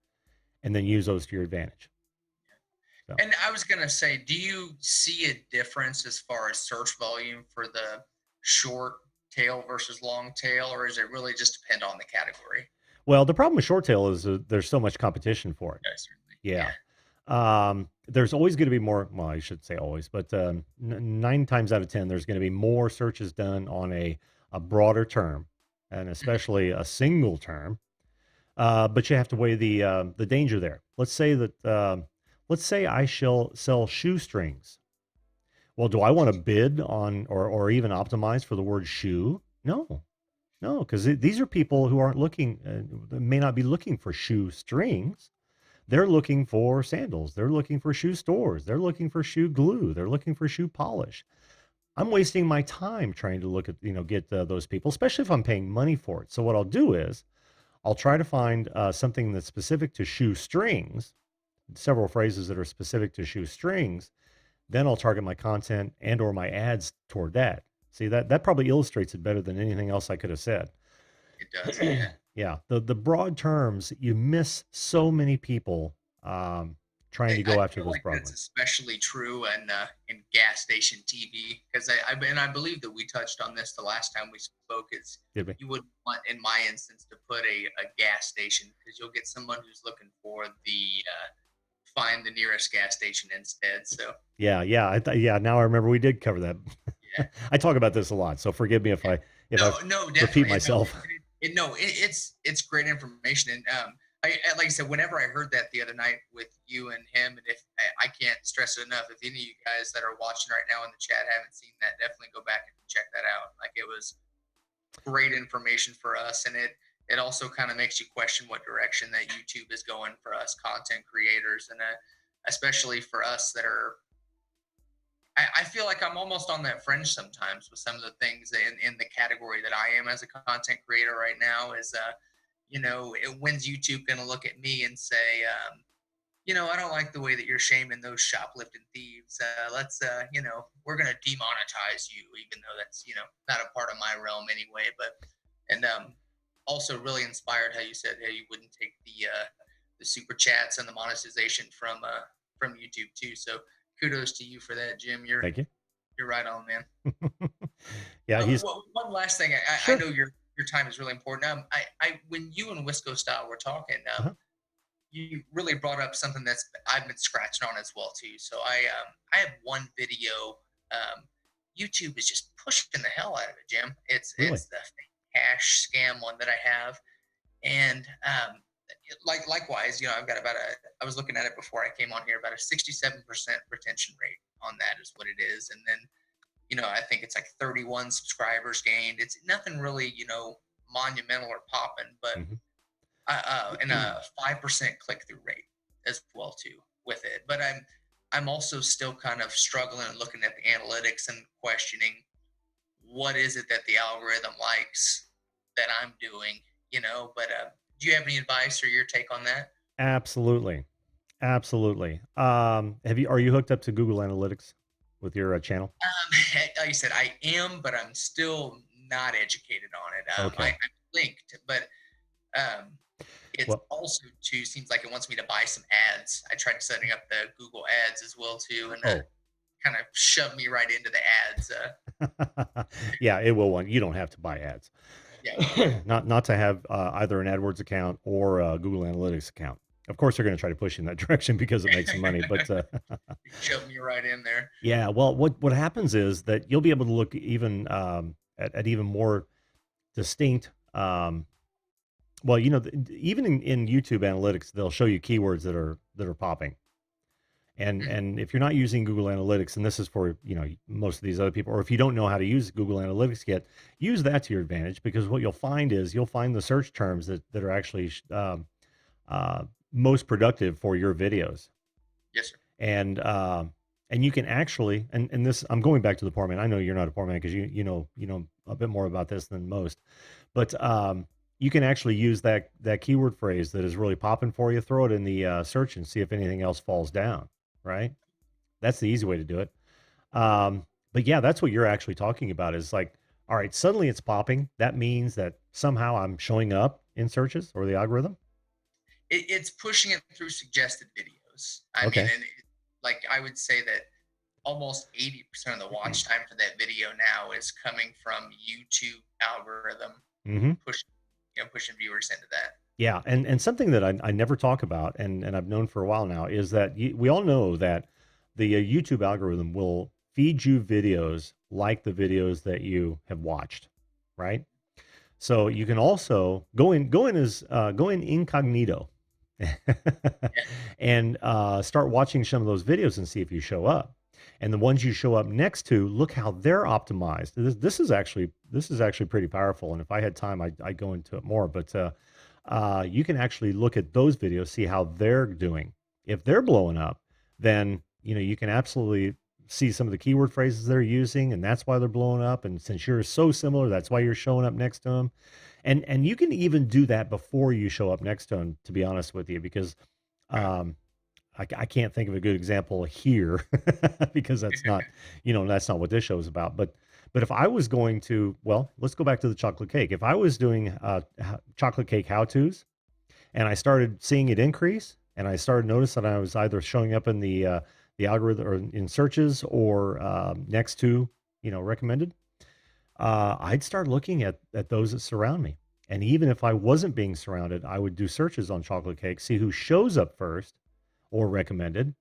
and then use those to your advantage. So. And I was gonna say, do you see a difference as far as search volume for the short tail versus long tail, or is it really just depend on the category? Well, the problem with short tail is there's so much competition for it. Yes, certainly. Yeah. There's always going to be more. Well, I should say always, but 9 times out of 10, there's going to be more searches done on a broader term, and especially a single term. But you have to weigh the danger there. Let's say I shall sell shoestrings. Well, do I want to bid on or even optimize for the word shoe? No, because these are people who aren't looking, may not be looking for shoe strings. They're looking for sandals. They're looking for shoe stores. They're looking for shoe glue. They're looking for shoe polish. I'm wasting my time trying to look at, get those people, especially if I'm paying money for it. So what I'll do is I'll try to find something that's specific to shoe strings, several phrases that are specific to shoe strings. Then I'll target my content and or my ads toward that. See, that probably illustrates it better than anything else I could have said. It does. Yeah. Yeah, the broad terms, you miss so many people trying to go I after feel those like broad that's ones. especially true in gas station TV, because I believe that we touched on this the last time we spoke. Is Did we? you wouldn't want, in my instance, to put a gas station, because you'll get someone who's looking for the find the nearest gas station instead. So Yeah, now I remember we did cover that. yeah. I talk about this a lot, so forgive me if I No, repeat definitely. myself. It's great information, and like I said, whenever I heard that the other night with you and him, and if I can't stress it enough, if any of you guys that are watching right now in the chat haven't seen that, definitely go back and check that out. Like, it was great information for us, and it also kind of makes you question what direction that YouTube is going for us content creators, and especially for us that are. I feel like I'm almost on that fringe sometimes with some of the things in the category that I am as a content creator right now. Is when's YouTube going to look at me and say, I don't like the way that you're shaming those shoplifting thieves. We're going to demonetize you, even though that's not a part of my realm anyway. And also really inspired how you said, hey, you wouldn't take the super chats and the monetization from YouTube too. So kudos to you for that, Jim. Thank you. You're right on, man. Yeah, one last thing. Sure. I know your time is really important. When you and Wisco Style were talking, you really brought up something that's I've been scratching on as well too. So I have one video. YouTube is just pushing the hell out of it, Jim. It's the cash scam one that I have, and likewise, I've got I was looking at it before I came on here, about a 67% retention rate on that is what it is. And then, I think it's like 31 subscribers gained. It's nothing really, monumental or popping, but, and a 5% click-through rate as well too with it. But I'm also still kind of struggling and looking at the analytics and questioning what is it that the algorithm likes that I'm doing, but, do you have any advice or your take on that? Absolutely. Are you hooked up to Google Analytics with your channel? Like I said, I am, but I'm still not educated on it. Okay. I'm linked, but also too seems like it wants me to buy some ads. I tried setting up the Google ads as well too, and kind of shoved me right into the ads. Yeah, it will want. You don't have to buy ads. Yeah. not to have either an AdWords account or a Google Analytics account. Of course, they're going to try to push you in that direction because it makes some money. But shove me right in there. Yeah. Well, what happens is that you'll be able to look even at even more distinct. Even in YouTube Analytics, they'll show you keywords that are popping. And if you're not using Google Analytics, and this is for most of these other people, or if you don't know how to use Google Analytics yet, use that to your advantage, because what you'll find is you'll find the search terms that are actually most productive for your videos. Yes, sir. And And you can actually, and this, I'm going back to the poor man. I know you're not a poor man because you know a bit more about this than most, but you can actually use that keyword phrase that is really popping for you. Throw it in the search and see if anything else falls down. Right? That's the easy way to do it. But yeah, that's what you're actually talking about. Is like, all right, suddenly it's popping. That means that somehow I'm showing up in searches or the algorithm. It's pushing it through suggested videos. I Okay. mean, and like I would say that almost 80% of the watch time for that video now is coming from YouTube algorithm Mm-hmm. pushing viewers into that. Yeah, and something that I never talk about, and I've known for a while now, is that we all know that the YouTube algorithm will feed you videos like the videos that you have watched, right? So you can also go in incognito, and start watching some of those videos and see if you show up. And the ones you show up next to, look how they're optimized. This is actually pretty powerful. And if I had time, I'd go into it more. But you can actually look at those videos, see how they're doing. If they're blowing up, then you can absolutely see some of the keyword phrases they're using, and that's why they're blowing up. And since you're so similar, that's why you're showing up next to them. And you can even do that before you show up next to them, to be honest with you, because um, I can't think of a good example here because that's not what this show is about. But if I was going to, well, let's go back to the chocolate cake. If I was doing chocolate cake how-tos and I started seeing it increase and I started noticing that I was either showing up in the algorithm or in searches or next to, recommended, I'd start looking at those that surround me. And even if I wasn't being surrounded, I would do searches on chocolate cake, see who shows up first or recommended,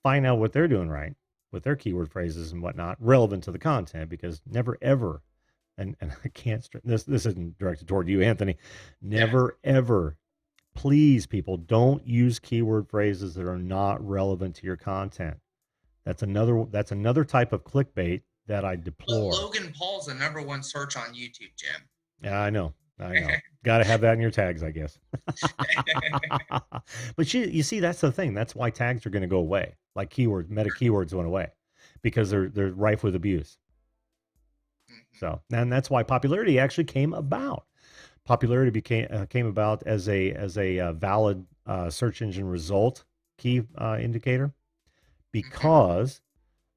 find out what they're doing right with their keyword phrases and whatnot, relevant to the content, because never ever, and I can't, this isn't directed toward you, Anthony, never ever, please people, don't use keyword phrases that are not relevant to your content. That's another type of clickbait that I deplore. Logan Paul's the #1 search on YouTube, Jim. Yeah, I know. Got to have that in your tags, I guess. But you see, that's the thing. That's why tags are going to go away. Like keywords, meta keywords went away because they're rife with abuse. So, and that's why popularity actually came about. Popularity came about as a valid search engine result key indicator because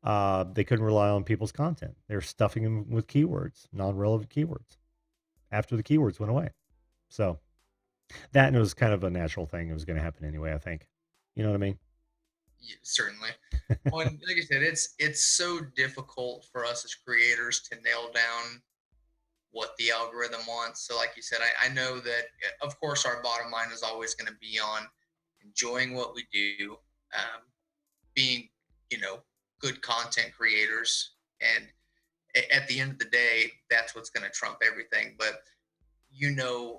they couldn't rely on people's content. They're stuffing them with keywords, non-relevant keywords, after the keywords went away. So that was kind of a natural thing. It was going to happen anyway, I think. You know what I mean? Yeah, certainly. Well, like I said, it's so difficult for us as creators to nail down what the algorithm wants. So like you said, I know that, of course, our bottom line is always going to be on enjoying what we do, being, good content creators. And at the end of the day, that's what's going to trump everything. But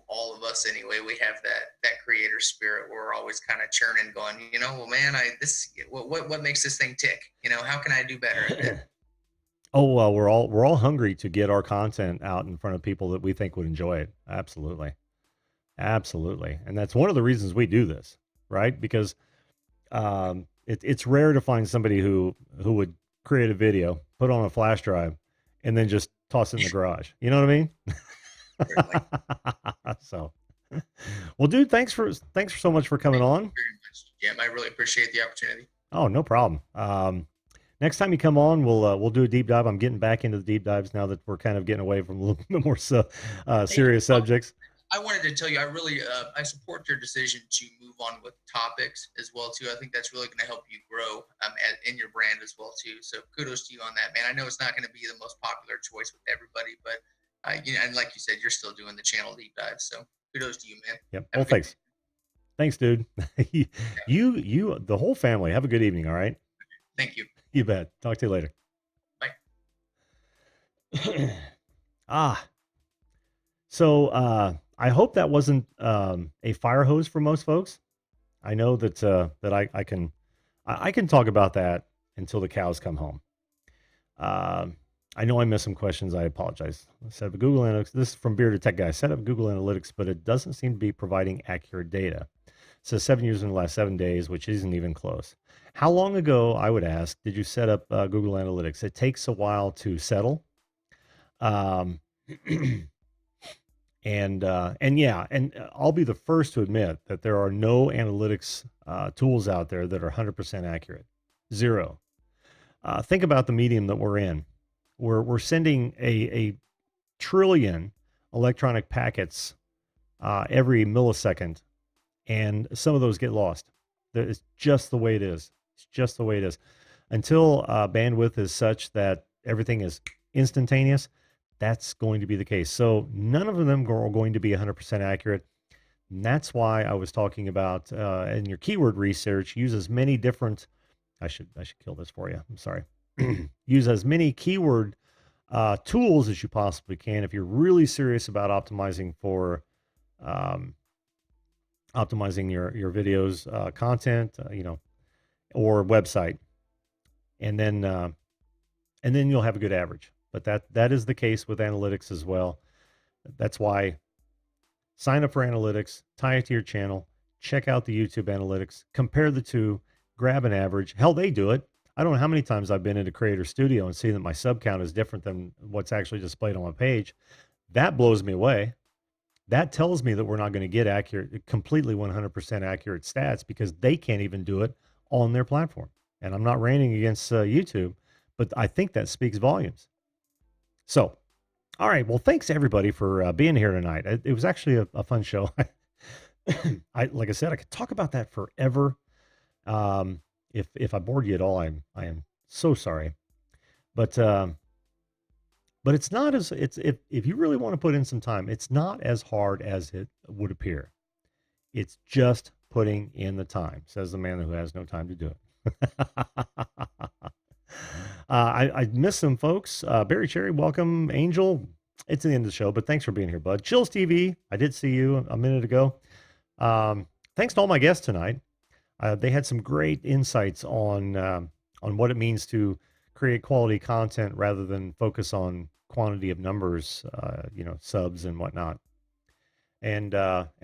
all of us anyway, we have that creator spirit. We're always kind of churning, going, well, man, what makes this thing tick? How can I do better? Oh well, we're all hungry to get our content out in front of people that we think would enjoy it. Absolutely, absolutely, and that's one of the reasons we do this, right? Because it's rare to find somebody who would create a video, put on a flash drive, and then just toss it in the garage. You know what I mean? So, well, dude, thanks for so much for coming on. Very much, Jim. I really appreciate the opportunity. Oh, no problem. Next time you come on, we'll do a deep dive. I'm getting back into the deep dives now that we're kind of getting away from a little bit more serious subjects. I wanted to tell you, I really I support your decision to move on with topics as well too. I think that's really going to help you grow in your brand as well too. So kudos to you on that, man. I know it's not going to be the most popular choice with everybody, but and like you said, you're still doing the channel deep dive. So kudos to you, man. Yep. Well, thanks. Thanks, dude. you, the whole family. Have a good evening. All right. Thank you. You bet. Talk to you later. Bye. So I hope that wasn't a fire hose for most folks. I know that I can talk about that until the cows come home. I know I missed some questions. I apologize. I set up Google Analytics. This is from Bearded Tech Guy. I set up Google Analytics, but it doesn't seem to be providing accurate data. says 7 years in the last 7 days, which isn't even close. How long ago, I would ask, did you set up Google Analytics? It takes a while to settle. Um, and yeah, and I'll be the first to admit that there are no analytics tools out there that are 100% accurate. Zero. Think about the medium that we're in. We're sending a trillion electronic packets every millisecond, and some of those get lost. It's just the way it is. It's just the way it is. Until bandwidth is such that everything is instantaneous, that's going to be the case. So none of them are going to be 100% accurate. And that's why I was talking about in your keyword research, use as many different. I should kill this for you. I'm sorry. Use as many keyword tools as you possibly can if you're really serious about optimizing for optimizing your videos content, or website, and then you'll have a good average. But that is the case with analytics as well. That's why sign up for analytics, tie it to your channel, check out the YouTube analytics, compare the two, grab an average. Hell, they do it. I don't know how many times I've been into Creator Studio and seen that my sub count is different than what's actually displayed on my page. That blows me away. That tells me that we're not going to get completely 100% accurate stats, because they can't even do it on their platform. And I'm not ranting against YouTube, but I think that speaks volumes. So, all right. Well, thanks everybody for being here tonight. It was actually a fun show. Like I said, I could talk about that forever. If I bored you at all, I am so sorry. But it's not if you really want to put in some time, it's not as hard as it would appear. It's just putting in the time, says the man who has no time to do it. I missed some folks. Barry Cherry, welcome. Angel, it's the end of the show, but thanks for being here, bud. Chills TV, I did see you a minute ago. Thanks to all my guests tonight. They had some great insights on what it means to create quality content rather than focus on quantity of numbers, subs and whatnot. And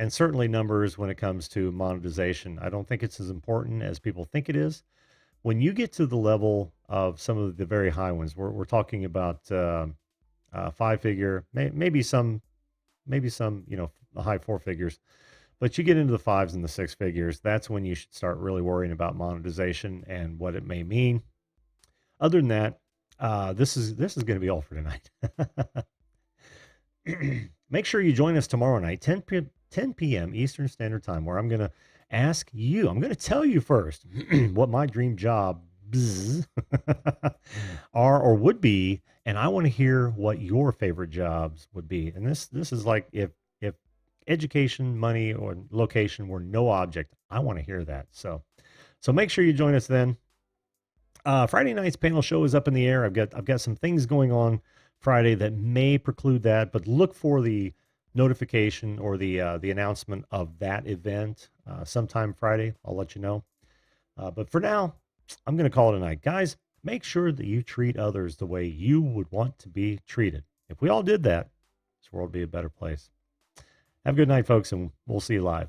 certainly numbers when it comes to monetization. I don't think it's as important as people think it is. When you get to the level of some of the very high ones, we're talking about 5-figure, maybe some, high 4 figures, but you get into the 5s and the 6 figures. That's when you should start really worrying about monetization and what it may mean. Other than that, this is going to be all for tonight. Make sure you join us tomorrow night, 10 p.m. Eastern Standard Time, where I'm going to ask you, I'm going to tell you first what my dream job are or would be, and I want to hear what your favorite jobs would be. And this is like if education, money, or location were no object, I want to hear that. So make sure you join us then. Friday night's panel show is up in the air. I've got some things going on Friday that may preclude that, but look for the notification or the announcement of that event sometime Friday. I'll let you know. But for now, I'm going to call it a night. Guys, make sure that you treat others the way you would want to be treated. If we all did that, this world would be a better place. Have a good night, folks, and we'll see you live.